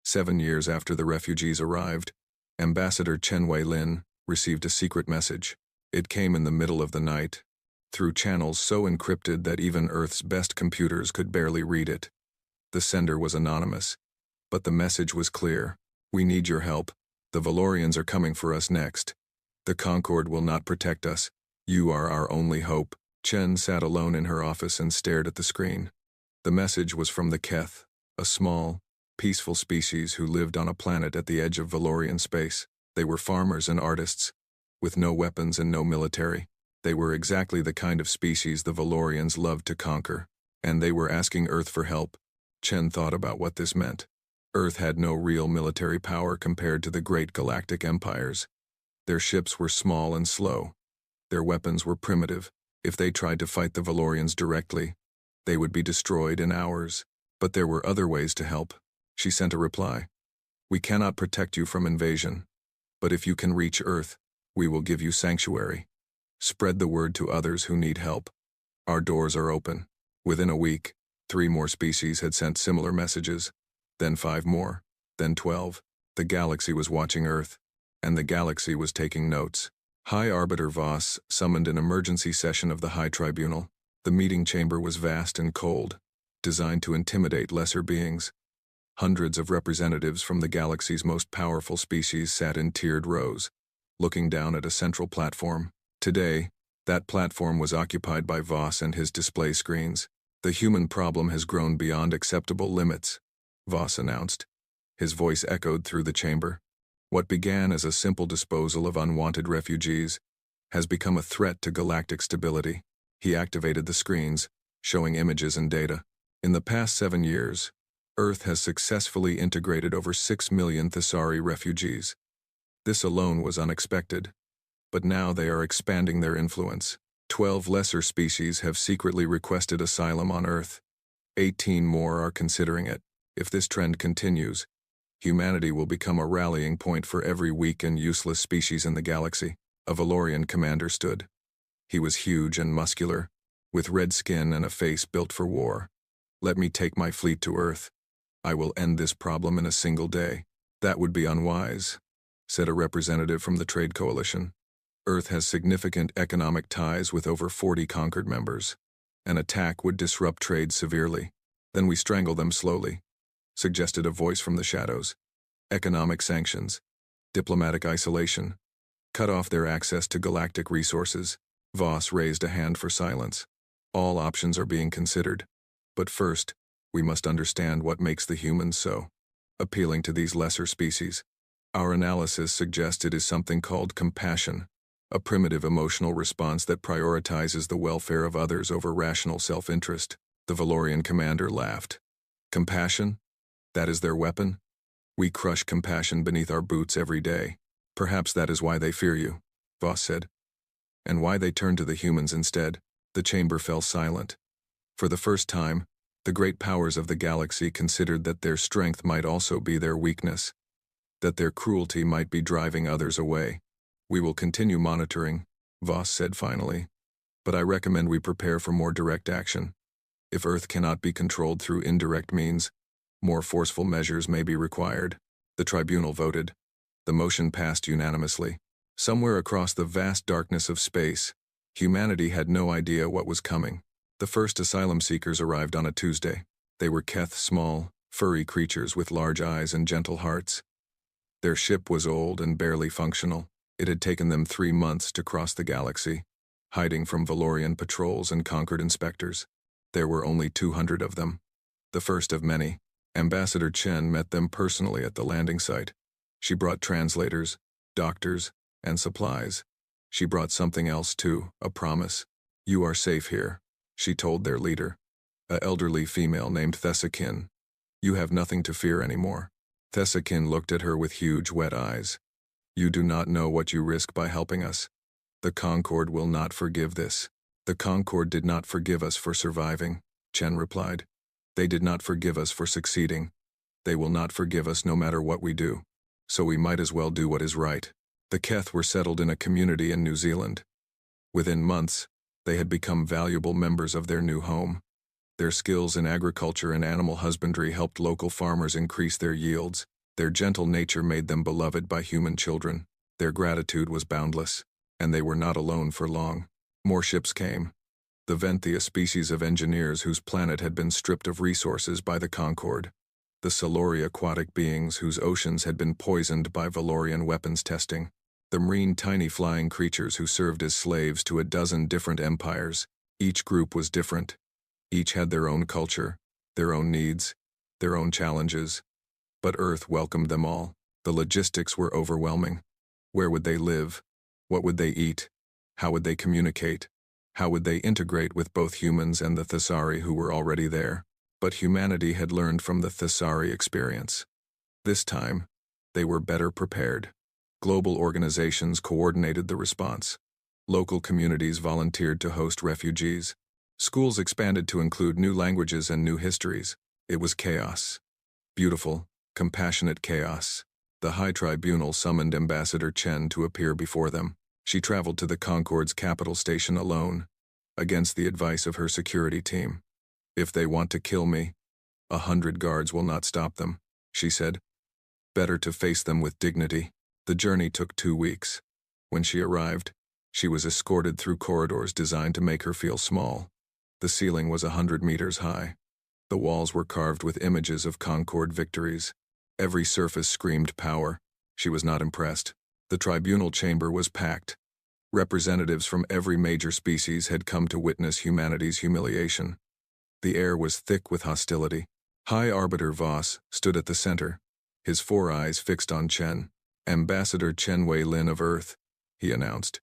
7 years after the refugees arrived, Ambassador Chen Wei-lin received a secret message. It came in the middle of the night, through channels so encrypted that even Earth's best computers could barely read it. The sender was anonymous, but the message was clear. We need your help. The Valorians are coming for us next. The Concord will not protect us. You are our only hope. Chen sat alone in her office and stared at the screen. The message was from the Keth, a small, peaceful species who lived on a planet at the edge of Valorian space. They were farmers and artists, with no weapons and no military. They were exactly the kind of species the Valorians loved to conquer, and they were asking Earth for help. Chen thought about what this meant. Earth had no real military power compared to the great galactic empires. Their ships were small and slow. Their weapons were primitive. If they tried to fight the Valorians directly, they would be destroyed in hours. But there were other ways to help. She sent a reply. We cannot protect you from invasion, but if you can reach Earth, we will give you sanctuary. Spread the word to others who need help. Our doors are open. Within a week, 3 more species had sent similar messages, then 5 more, then 12. The galaxy was watching Earth, and the galaxy was taking notes. High Arbiter Voss summoned an emergency session of the High Tribunal. The meeting chamber was vast and cold, designed to intimidate lesser beings. Hundreds of representatives from the galaxy's most powerful species sat in tiered rows, looking down at a central platform. Today, that platform was occupied by Voss and his display screens. The human problem has grown beyond acceptable limits, Voss announced. His voice echoed through the chamber. What began as a simple disposal of unwanted refugees has become a threat to galactic stability. He activated the screens, showing images and data. In the past 7 years, Earth has successfully integrated over 6 million Thesari refugees. This alone was unexpected, but now they are expanding their influence. 12 lesser species have secretly requested asylum on Earth. 18 more are considering it. If this trend continues, humanity will become a rallying point for every weak and useless species in the galaxy. A Valorian commander stood. He was huge and muscular, with red skin and a face built for war. "Let me take my fleet to Earth. I will end this problem in a single day." "That would be unwise," said a representative from the Trade Coalition. "Earth has significant economic ties with over 40 conquered members. An attack would disrupt trade severely. Then we strangle them slowly," suggested a voice from the shadows. "Economic sanctions, diplomatic isolation, cut off their access to galactic resources." Voss raised a hand for silence. "All options are being considered. But first, we must understand what makes the humans so appealing to these lesser species. Our analysis suggests it is something called compassion, a primitive emotional response that prioritizes the welfare of others over rational self-interest." The Valorian commander laughed. "Compassion? That is their weapon? We crush compassion beneath our boots every day. Perhaps that is why they fear you," Voss said. "And why they turn to the humans instead." The chamber fell silent. For the first time, the great powers of the galaxy considered that their strength might also be their weakness, that their cruelty might be driving others away. "We will continue monitoring," Voss said finally, "but I recommend we prepare for more direct action. If Earth cannot be controlled through indirect means, more forceful measures may be required." The tribunal voted. The motion passed unanimously. Somewhere across the vast darkness of space, humanity had no idea what was coming. The first asylum seekers arrived on a Tuesday. They were Keth, small, furry creatures with large eyes and gentle hearts. Their ship was old and barely functional. It had taken them 3 months to cross the galaxy, hiding from Valorian patrols and conquered inspectors. There were only 200 of them. The first of many. Ambassador Chen met them personally at the landing site. She brought translators, doctors, and supplies. She brought something else too, a promise. "You are safe here," she told their leader, an elderly female named Thessakin. "You have nothing to fear anymore." Thessakin looked at her with huge wet eyes. "You do not know what you risk by helping us. The Concord will not forgive this." "The Concord did not forgive us for surviving," Chen replied. "They did not forgive us for succeeding. They will not forgive us no matter what we do. So we might as well do what is right." The Keth were settled in a community in New Zealand. Within months, they had become valuable members of their new home. Their skills in agriculture and animal husbandry helped local farmers increase their yields. Their gentle nature made them beloved by human children. Their gratitude was boundless, and they were not alone for long. More ships came. The Venthi, a species of engineers whose planet had been stripped of resources by the Concord. The Solori, aquatic beings whose oceans had been poisoned by Valorian weapons testing. The marine, tiny flying creatures who served as slaves to a dozen different empires. Each group was different. Each had their own culture, their own needs, their own challenges. But Earth welcomed them all. The logistics were overwhelming. Where would they live? What would they eat? How would they communicate? How would they integrate with both humans and the Thesari who were already there? But humanity had learned from the Thesari experience. This time, they were better prepared. Global organizations coordinated the response. Local communities volunteered to host refugees. Schools expanded to include new languages and new histories. It was chaos. Beautiful, compassionate chaos. The High Tribunal summoned Ambassador Chen to appear before them. She traveled to the Concord's capital station alone, against the advice of her security team. "If they want to kill me, 100 guards will not stop them," she said. "Better to face them with dignity." The journey took 2 weeks. When she arrived, she was escorted through corridors designed to make her feel small. The ceiling was 100 meters high. The walls were carved with images of Concord victories. Every surface screamed power. She was not impressed. The tribunal chamber was packed. Representatives from every major species had come to witness humanity's humiliation. The air was thick with hostility. High Arbiter Voss stood at the center, his 4 eyes fixed on Chen. "Ambassador Chen Wei Lin of Earth," he announced.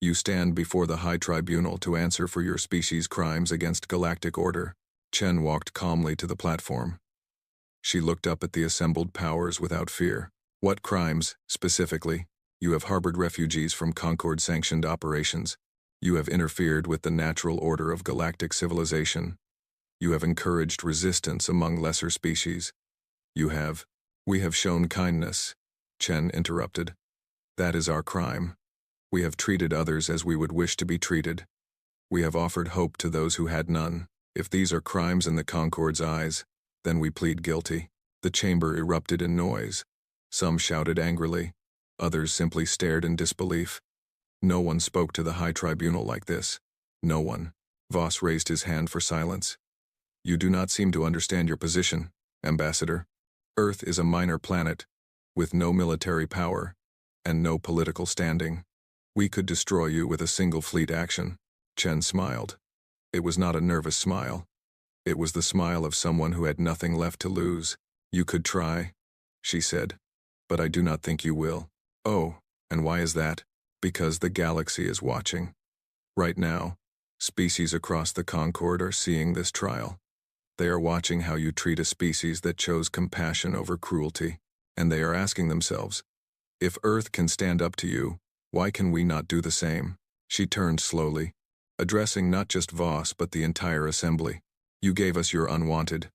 You stand before the High Tribunal to answer for your species' crimes against galactic order. Chen walked calmly to the platform. She looked up at the assembled powers without fear. What crimes, specifically? You have harbored refugees from Concord-sanctioned operations. You have interfered with the natural order of galactic civilization. You have encouraged resistance among lesser species. We have shown kindness, Chen interrupted. That is our crime. We have treated others as we would wish to be treated. We have offered hope to those who had none. If these are crimes in the Concord's eyes, then we plead guilty. The chamber erupted in noise. Some shouted angrily. Others simply stared in disbelief. No one spoke to the High Tribunal like this. No one. Voss raised his hand for silence. You do not seem to understand your position, Ambassador. Earth is a minor planet, with no military power, and no political standing. We could destroy you with a single fleet action. Chen smiled. It was not a nervous smile. It was the smile of someone who had nothing left to lose. You could try, she said, but I do not think you will. Oh, and why is that? Because the galaxy is watching. Right now, species across the Concord are seeing this trial. They are watching how you treat a species that chose compassion over cruelty, and they are asking themselves, if Earth can stand up to you, why can we not do the same? She turned slowly, addressing not just Voss but the entire assembly. You gave us your unwanted.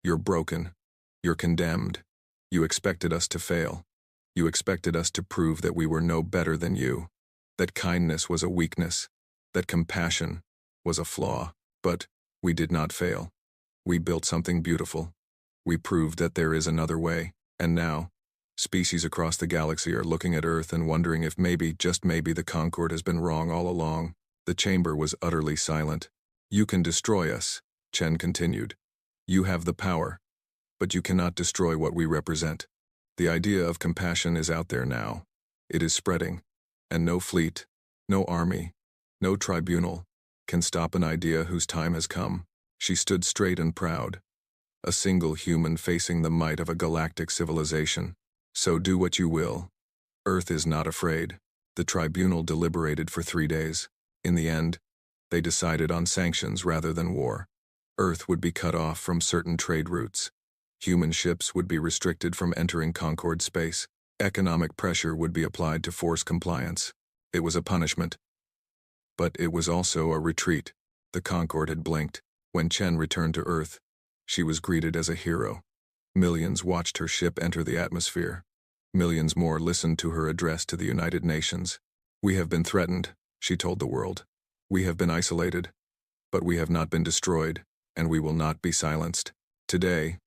You're broken. You're condemned. You expected us to fail. You expected us to prove that we were no better than you, that kindness was a weakness, that compassion was a flaw. But we did not fail. We built something beautiful. We proved that there is another way. And now, species across the galaxy are looking at Earth and wondering if maybe, just maybe, the Concord has been wrong all along. The chamber was utterly silent. You can destroy us, Chen continued. You have the power, but you cannot destroy what we represent. The idea of compassion is out there now. It is spreading, and no fleet, no army, no tribunal can stop an idea whose time has come. She stood straight and proud, a single human facing the might of a galactic civilization. So do what you will. Earth is not afraid. The tribunal deliberated for 3 days. In the end, they decided on sanctions rather than war. Earth would be cut off from certain trade routes. Human ships would be restricted from entering Concord space. Economic pressure would be applied to force compliance. It was a punishment. But it was also a retreat. The Concord had blinked. When Chen returned to Earth, she was greeted as a hero. Millions watched her ship enter the atmosphere. Millions more listened to her address to the United Nations. We have been threatened, she told the world. We have been isolated, but we have not been destroyed, and we will not be silenced. Today,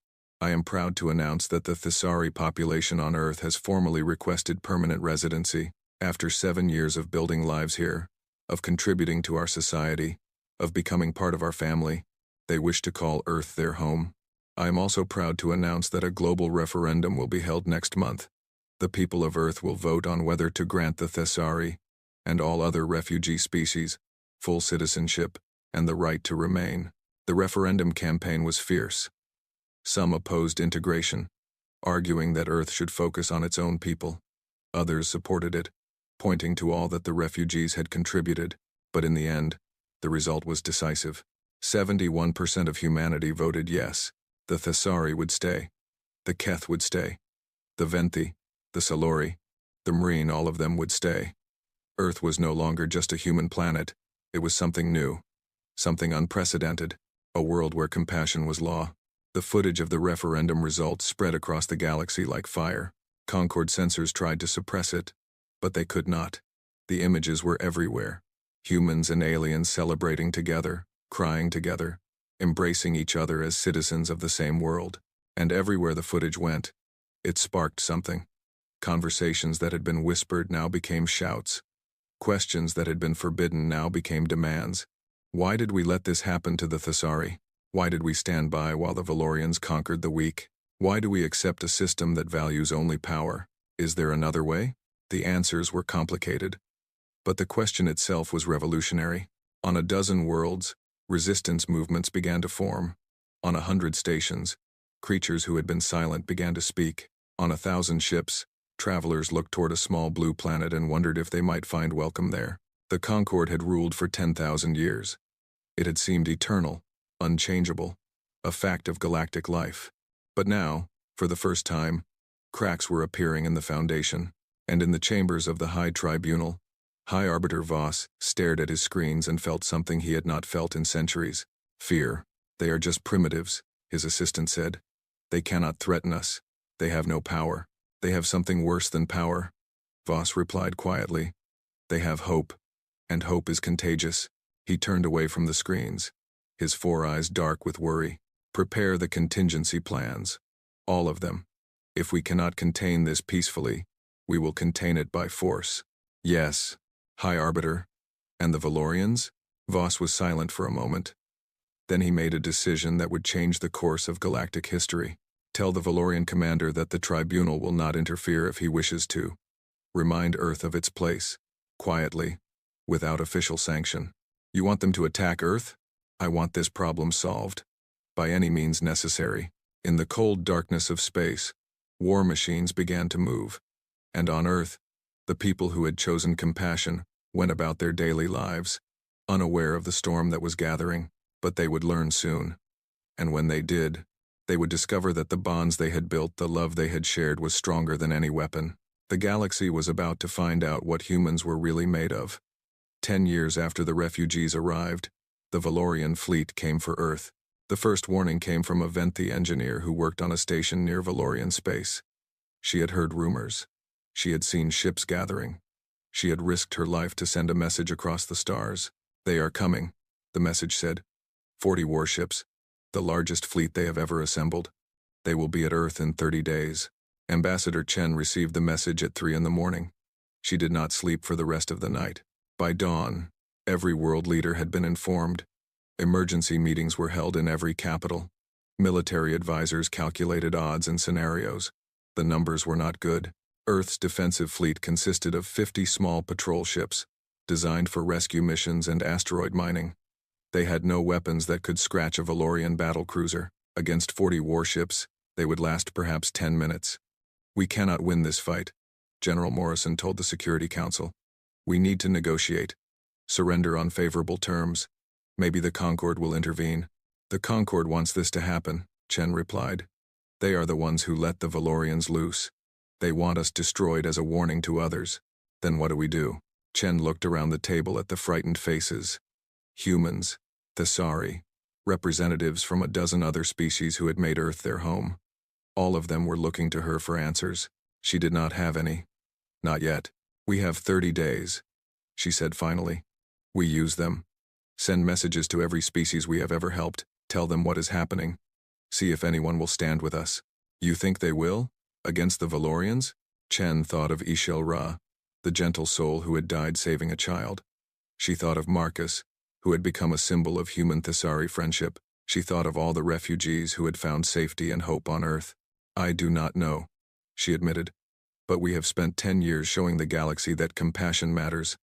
I am proud to announce that the Thesari population on Earth has formally requested permanent residency. After 7 years of building lives here, of contributing to our society, of becoming part of our family, they wish to call Earth their home. I am also proud to announce that a global referendum will be held next month. The people of Earth will vote on whether to grant the Thesari and all other refugee species full citizenship and the right to remain. The referendum campaign was fierce. Some opposed integration, arguing that Earth should focus on its own people. Others supported it, pointing to all that the refugees had contributed. But in the end, the result was decisive. 71% of humanity voted yes. The Thesari would stay. The Keth would stay. The Venthi, the Salori, the Marine, all of them would stay. Earth was no longer just a human planet. It was something new, something unprecedented, a world where compassion was law. The footage of the referendum results spread across the galaxy like fire. Concord censors tried to suppress it, but they could not. The images were everywhere. Humans and aliens celebrating together, crying together, embracing each other as citizens of the same world. And everywhere the footage went, it sparked something. Conversations that had been whispered now became shouts. Questions that had been forbidden now became demands. Why did we let this happen to the Thesari? Why did we stand by while the Valorians conquered the weak? Why do we accept a system that values only power? Is there another way? The answers were complicated. But the question itself was revolutionary. On a dozen worlds, resistance movements began to form. On 100 stations, creatures who had been silent began to speak. On 1,000 ships, travelers looked toward a small blue planet and wondered if they might find welcome there. The Concord had ruled for 10,000 years. It had seemed eternal, unchangeable, a fact of galactic life. But now, for the first time, cracks were appearing in the foundation, and in the chambers of the High Tribunal, High Arbiter Voss stared at his screens and felt something he had not felt in centuries: fear. They are just primitives, his assistant said. They cannot threaten us. They have no power. They have something worse than power, Voss replied quietly. They have hope, and hope is contagious. He turned away from the screens, his 4 eyes dark with worry. Prepare the contingency plans. All of them. If we cannot contain this peacefully, we will contain it by force. Yes, High Arbiter. And the Valorians? Voss was silent for a moment. Then he made a decision that would change the course of galactic history. Tell the Valorian commander that the tribunal will not interfere if he wishes to. Remind Earth of its place, quietly, without official sanction. You want them to attack Earth? I want this problem solved, by any means necessary. In the cold darkness of space, war machines began to move. And on Earth, the people who had chosen compassion went about their daily lives, unaware of the storm that was gathering. But they would learn soon. And when they did, they would discover that the bonds they had built, the love they had shared, was stronger than any weapon. The galaxy was about to find out what humans were really made of. 10 years after the refugees arrived, the Valorian fleet came for Earth. The first warning came from a Venthi engineer who worked on a station near Valorian space. She had heard rumors. She had seen ships gathering. She had risked her life to send a message across the stars. They are coming, the message said. 40 warships, the largest fleet they have ever assembled. They will be at Earth in 30 days. Ambassador Chen received the message at 3 in the morning. She did not sleep for the rest of the night. By dawn, every world leader had been informed. Emergency meetings were held in every capital. Military advisors calculated odds and scenarios. The numbers were not good. Earth's defensive fleet consisted of 50 small patrol ships, designed for rescue missions and asteroid mining. They had no weapons that could scratch a Valorian battlecruiser. Against 40 warships, they would last perhaps 10 minutes. We cannot win this fight, General Morrison told the Security Council. We need to negotiate. Surrender on favorable terms. Maybe the Concord will intervene. The Concord wants this to happen, Chen replied. They are the ones who let the Valorians loose. They want us destroyed as a warning to others. Then what do we do? Chen looked around the table at the frightened faces. Humans, Thesari, representatives from a dozen other species who had made Earth their home. All of them were looking to her for answers. She did not have any. Not yet. We have 30 days, she said finally. We use them. Send messages to every species we have ever helped. Tell them what is happening. See if anyone will stand with us. You think they will? Against the Valorians? Chen thought of Ishel Ra, the gentle soul who had died saving a child. She thought of Marcus, who had become a symbol of human Thesari friendship. She thought of all the refugees who had found safety and hope on Earth. I do not know, she admitted. But we have spent 10 years showing the galaxy that compassion matters.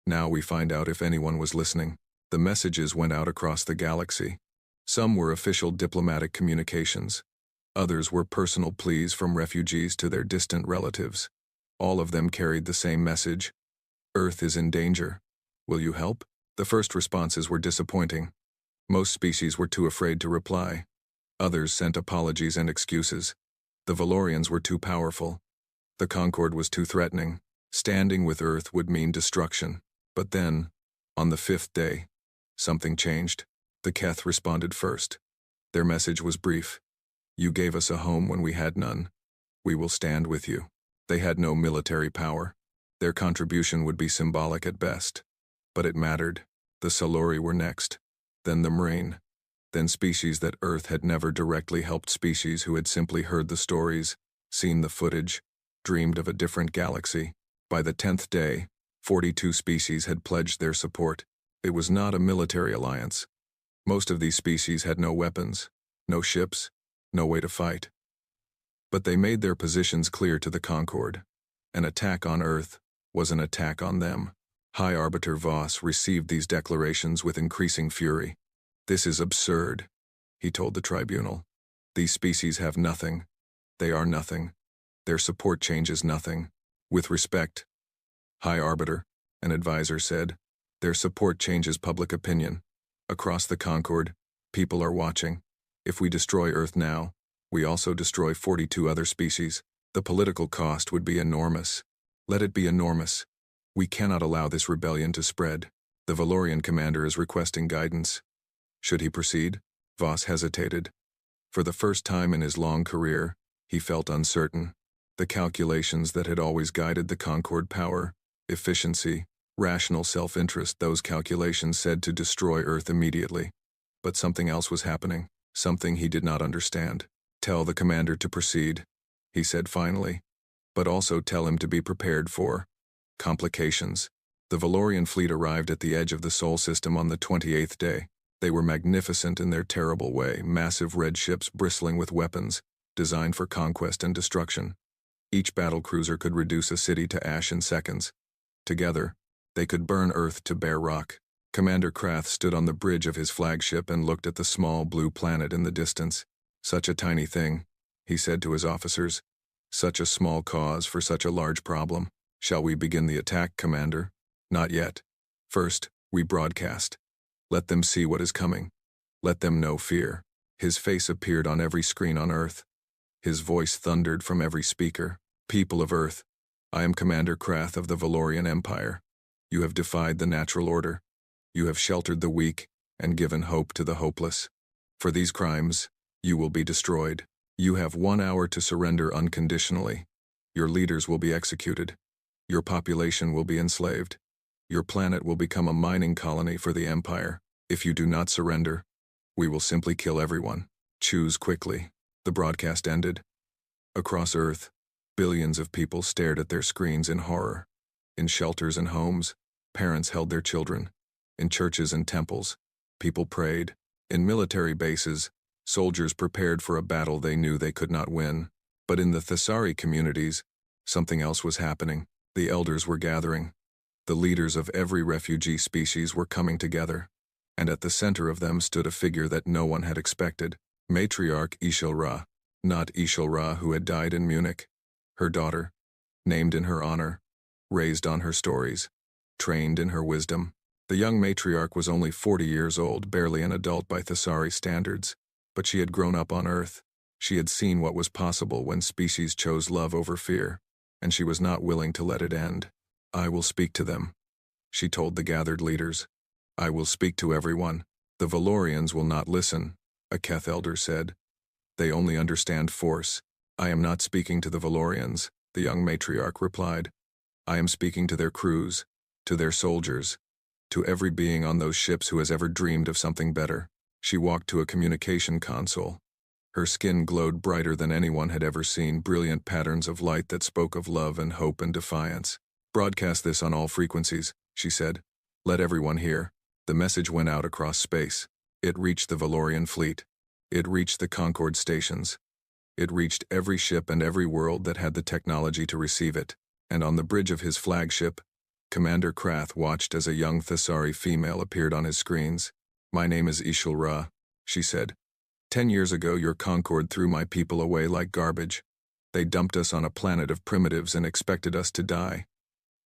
Now we find out if anyone was listening. The messages went out across the galaxy. Some were official diplomatic communications. Others were personal pleas from refugees to their distant relatives. All of them carried the same message. Earth is in danger. Will you help? The first responses were disappointing. Most species were too afraid to reply. Others sent apologies and excuses. The Valorians were too powerful. The Concord was too threatening. Standing with Earth would mean destruction. But then, on the 5th day, something changed. The Keth responded first. Their message was brief. You gave us a home when we had none. We will stand with you. They had no military power. Their contribution would be symbolic at best. But it mattered. The Salori were next. Then the Marine. Then species that Earth had never directly helped, species who had simply heard the stories, seen the footage, dreamed of a different galaxy. By the 10th day, 42 species had pledged their support. It was not a military alliance. Most of these species had no weapons, no ships, no way to fight. But they made their positions clear to the Concord. An attack on Earth was an attack on them. High Arbiter Voss received these declarations with increasing fury. This is absurd, he told the tribunal. These species have nothing. They are nothing. Their support changes nothing. With respect, High Arbiter, an advisor said, Their support changes public opinion. Across the Concord, people are watching. If we destroy Earth now, we also destroy 42 other species. The political cost would be enormous. Let it be enormous. We cannot allow this rebellion to spread. The Valorian commander is requesting guidance. Should he proceed? Voss hesitated. For the first time in his long career, he felt uncertain. The calculations that had always guided the Concord power, efficiency, rational self-interest, those calculations said to destroy Earth immediately. But something else was happening, something he did not understand. Tell the commander to proceed, he said finally, but also tell him to be prepared for complications. The Valorian fleet arrived at the edge of the Sol system on the 28th day. They were magnificent in their terrible way, massive red ships bristling with weapons, designed for conquest and destruction. Each battlecruiser could reduce a city to ash in seconds. Together, they could burn Earth to bare rock. Commander Krath stood on the bridge of his flagship and looked at the small blue planet in the distance. Such a tiny thing, he said to his officers. Such a small cause for such a large problem. Shall we begin the attack, Commander? Not yet. First, we broadcast. Let them see what is coming. Let them know fear. His face appeared on every screen on Earth. His voice thundered from every speaker. People of Earth, I am Commander Krath of the Valorian Empire. You have defied the natural order. You have sheltered the weak and given hope to the hopeless. For these crimes, you will be destroyed. You have 1 hour to surrender unconditionally. Your leaders will be executed. Your population will be enslaved. Your planet will become a mining colony for the Empire. If you do not surrender, we will simply kill everyone. Choose quickly. The broadcast ended. Across Earth, billions of people stared at their screens in horror. In shelters and homes, parents held their children. In churches and temples, people prayed. In military bases, soldiers prepared for a battle they knew they could not win. But in the Thessari communities, something else was happening. The elders were gathering. The leaders of every refugee species were coming together. And at the center of them stood a figure that no one had expected. Matriarch Ishilra, not Ishilra who had died in Munich. Her daughter, named in her honor, raised on her stories, trained in her wisdom. The young matriarch was only 40 years old, barely an adult by Thessari standards, but she had grown up on Earth. She had seen what was possible when species chose love over fear, and she was not willing to let it end. I will speak to them, she told the gathered leaders. I will speak to everyone. The Valorians will not listen, a Keth elder said. They only understand force. I am not speaking to the Valorians, the young matriarch replied. I am speaking to their crews, to their soldiers, to every being on those ships who has ever dreamed of something better. She walked to a communication console. Her skin glowed brighter than anyone had ever seen, brilliant patterns of light that spoke of love and hope and defiance. Broadcast this on all frequencies, she said. Let everyone hear. The message went out across space. It reached the Valorian fleet. It reached the Concord stations. It reached every ship and every world that had the technology to receive it. And on the bridge of his flagship, Commander Krath watched as a young Thessari female appeared on his screens. My name is Ishilra, she said. 10 years ago your Concord threw my people away like garbage. They dumped us on a planet of primitives and expected us to die.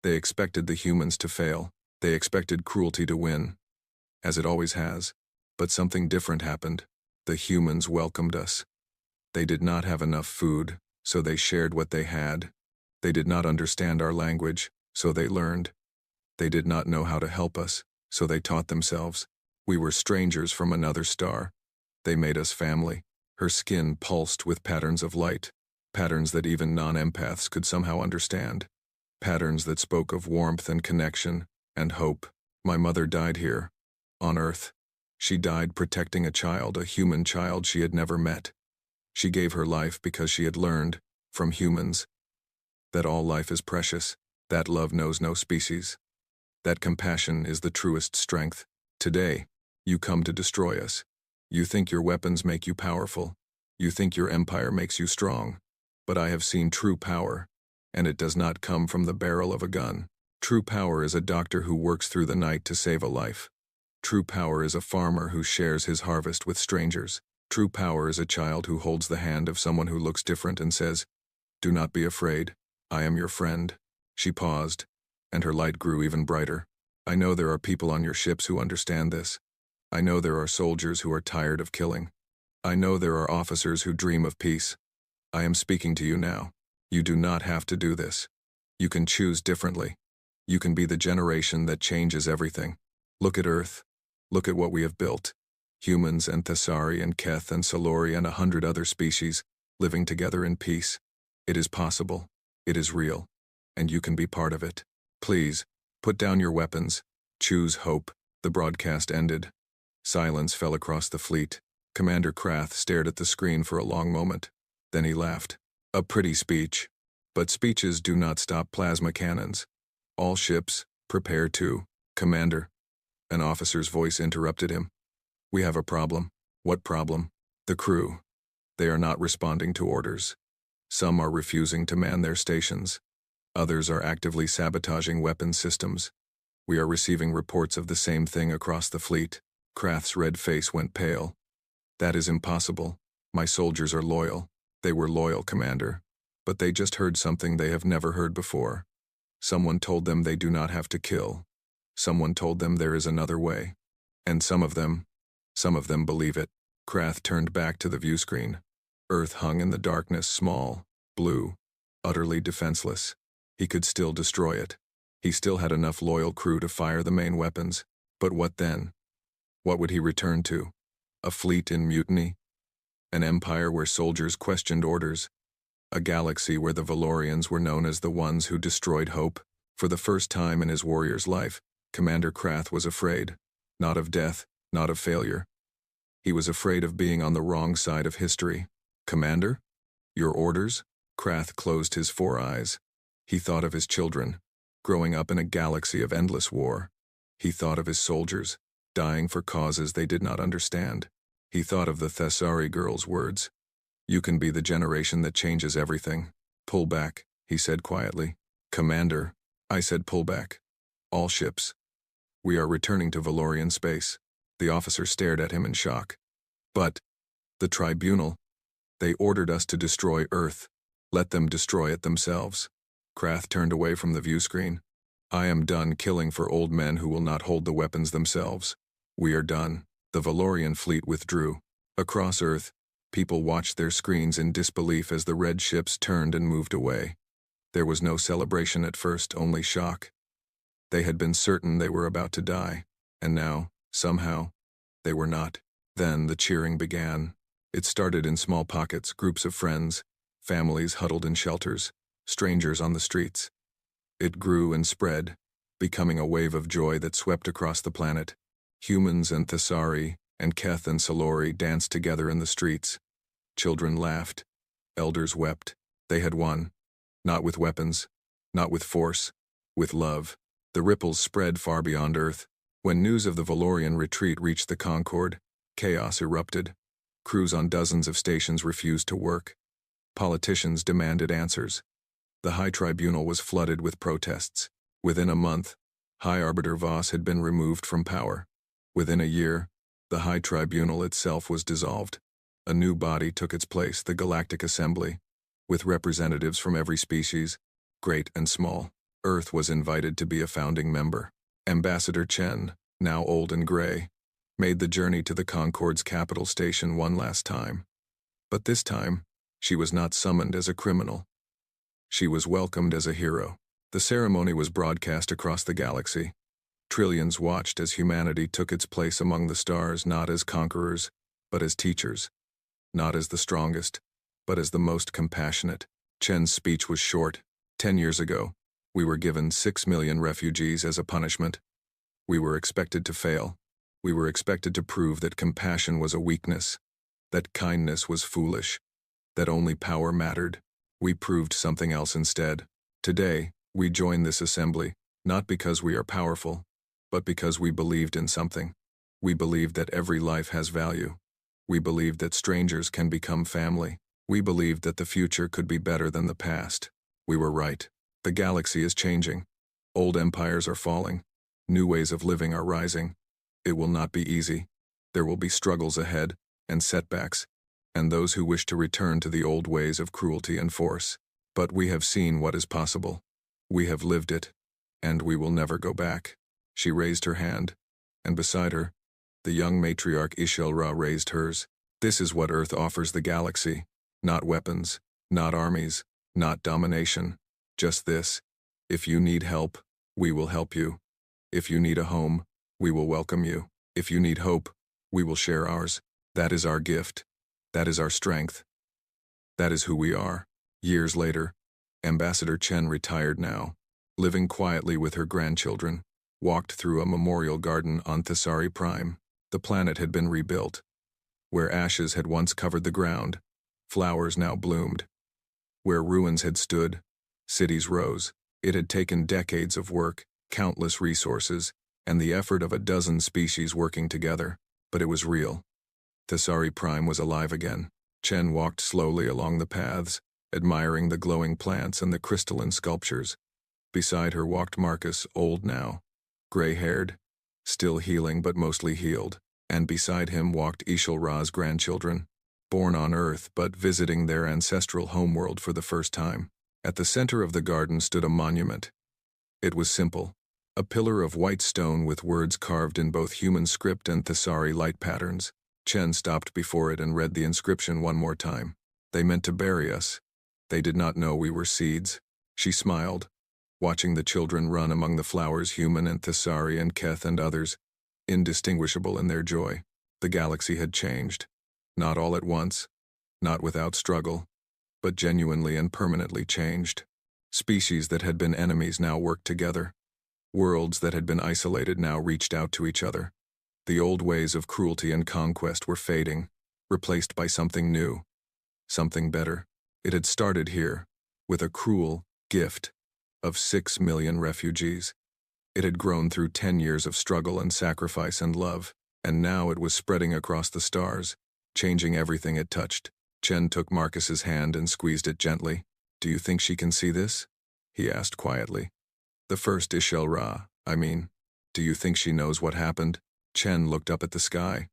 They expected the humans to fail. They expected cruelty to win, as it always has. But something different happened. The humans welcomed us. They did not have enough food, so they shared what they had. They did not understand our language, so they learned. They did not know how to help us, so they taught themselves. We were strangers from another star. They made us family. Her skin pulsed with patterns of light, patterns that even non-empaths could somehow understand, patterns that spoke of warmth and connection and hope. My mother died here, on Earth. She died protecting a child, a human child she had never met. She gave her life because she had learned, from humans, that all life is precious, that love knows no species, that compassion is the truest strength. Today, you come to destroy us. You think your weapons make you powerful. You think your empire makes you strong. But I have seen true power, and it does not come from the barrel of a gun. True power is a doctor who works through the night to save a life. True power is a farmer who shares his harvest with strangers. True power is a child who holds the hand of someone who looks different and says, "Do not be afraid. I am your friend." She paused, and her light grew even brighter. I know there are people on your ships who understand this. I know there are soldiers who are tired of killing. I know there are officers who dream of peace. I am speaking to you now. You do not have to do this. You can choose differently. You can be the generation that changes everything. Look at Earth. Look at what we have built. Humans and Thessari and Keth and Solori and 100 other species living together in peace. It is possible. It is real. And you can be part of it. Please, put down your weapons. Choose hope. The broadcast ended. Silence fell across the fleet. Commander Krath stared at the screen for a long moment. Then he laughed. A pretty speech. But speeches do not stop plasma cannons. All ships, prepare to. Commander. An officer's voice interrupted him. We have a problem. What problem? The crew. They are not responding to orders. Some are refusing to man their stations. Others are actively sabotaging weapons systems. We are receiving reports of the same thing across the fleet. Krath's red face went pale. That is impossible. My soldiers are loyal. They were loyal, Commander. But they just heard something they have never heard before. Someone told them they do not have to kill. Someone told them there is another way. And some of them believe it. Krath turned back to the view screen. Earth hung in the darkness, small, blue, utterly defenseless. He could still destroy it. He still had enough loyal crew to fire the main weapons. But what then? What would he return to? A fleet in mutiny? An empire where soldiers questioned orders? A galaxy where the Valorians were known as the ones who destroyed hope? For the first time in his warrior's life, Commander Krath was afraid. Not of death, not of failure. He was afraid of being on the wrong side of history. Commander? Your orders? Krath closed his 4 eyes. He thought of his children, growing up in a galaxy of endless war. He thought of his soldiers, dying for causes they did not understand. He thought of the Thessari girl's words. You can be the generation that changes everything. Pull back, he said quietly. Commander, I said pull back. All ships. We are returning to Valorian space. The officer stared at him in shock. But, the tribunal, they ordered us to destroy Earth. Let them destroy it themselves. Krath turned away from the view screen. I am done killing for old men who will not hold the weapons themselves. We are done. The Valorian fleet withdrew. Across Earth, people watched their screens in disbelief as the red ships turned and moved away. There was no celebration at first, only shock. They had been certain they were about to die, and now, somehow, they were not. Then the cheering began. It started in small pockets, groups of friends, families huddled in shelters, strangers on the streets. It grew and spread, becoming a wave of joy that swept across the planet. Humans and Thessari and Keth and Solori danced together in the streets. Children laughed. Elders wept. They had won. Not with weapons, not with force, with love. The ripples spread far beyond Earth. When news of the Valorian retreat reached the Concord, chaos erupted. Crews on dozens of stations refused to work. Politicians demanded answers. The High Tribunal was flooded with protests. Within a month, High Arbiter Voss had been removed from power. Within a year, the High Tribunal itself was dissolved. A new body took its place, the Galactic Assembly, with representatives from every species, great and small. Earth was invited to be a founding member. Ambassador Chen, now old and gray, made the journey to the Concord's capital station one last time. But this time, she was not summoned as a criminal. She was welcomed as a hero. The ceremony was broadcast across the galaxy. Trillions watched as humanity took its place among the stars, not as conquerors, but as teachers. Not as the strongest, but as the most compassionate. Chen's speech was short. 10 years ago, we were given 6 million refugees as a punishment. We were expected to fail. We were expected to prove that compassion was a weakness, that kindness was foolish, that only power mattered. We proved something else instead. Today, we join this assembly, not because we are powerful, but because we believed in something. We believed that every life has value. We believed that strangers can become family. We believed that the future could be better than the past. We were right. The galaxy is changing. Old empires are falling. New ways of living are rising. It will not be easy. There will be struggles ahead, and setbacks, and those who wish to return to the old ways of cruelty and force. But we have seen what is possible. We have lived it, and we will never go back. She raised her hand, and beside her, the young matriarch HFY raised hers. This is what Earth offers the galaxy. Not weapons, not armies, not domination. Just this. If you need help, we will help you. If you need a home, we will welcome you. If you need hope, we will share ours. That is our gift. That is our strength. That is who we are. Years later, Ambassador Chen, retired now, living quietly with her grandchildren, walked through a memorial garden on Thesari Prime. The planet had been rebuilt. Where ashes had once covered the ground, flowers now bloomed. Where ruins had stood, cities rose. It had taken decades of work, countless resources, and the effort of a dozen species working together, but it was real. Thesari Prime was alive again. Chen walked slowly along the paths, admiring the glowing plants and the crystalline sculptures. Beside her walked Marcus, old now, gray-haired, still healing but mostly healed, and beside him walked HFY's grandchildren, born on Earth but visiting their ancestral homeworld for the first time. At the center of the garden stood a monument. It was simple, a pillar of white stone with words carved in both human script and Thesari light patterns. Chen stopped before it and read the inscription one more time. They meant to bury us. They did not know we were seeds. She smiled, watching the children run among the flowers, human and Thesari and Keth and others, indistinguishable in their joy. The galaxy had changed. Not all at once, not without struggle, but genuinely and permanently changed. Species that had been enemies now worked together. Worlds that had been isolated now reached out to each other. The old ways of cruelty and conquest were fading, replaced by something new, something better. It had started here, with a cruel gift of 6 million refugees. It had grown through 10 years of struggle and sacrifice and love, and now it was spreading across the stars, changing everything it touched. Chen took Marcus's hand and squeezed it gently. "Do you think she can see this?" he asked quietly. "The first HFY, do you think she knows what happened?" Chen looked up at the sky,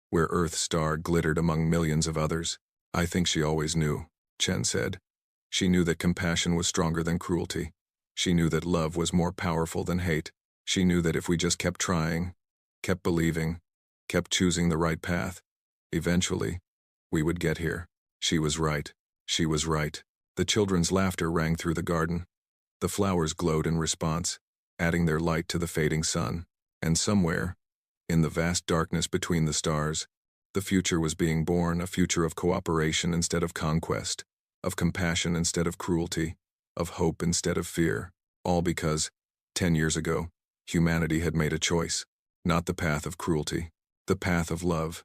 where Earth's star glittered among millions of others. "I think she always knew," Chen said. "She knew that compassion was stronger than cruelty. She knew that love was more powerful than hate. She knew that if we just kept trying, kept believing, kept choosing the right path, eventually, we would get here." She was right. She was right. The children's laughter rang through the garden. The flowers glowed in response, adding their light to the fading sun. And somewhere, in the vast darkness between the stars, the future was being born, a future of cooperation instead of conquest, of compassion instead of cruelty, of hope instead of fear. All because, 10 years ago, humanity had made a choice. Not the path of cruelty, the path of love.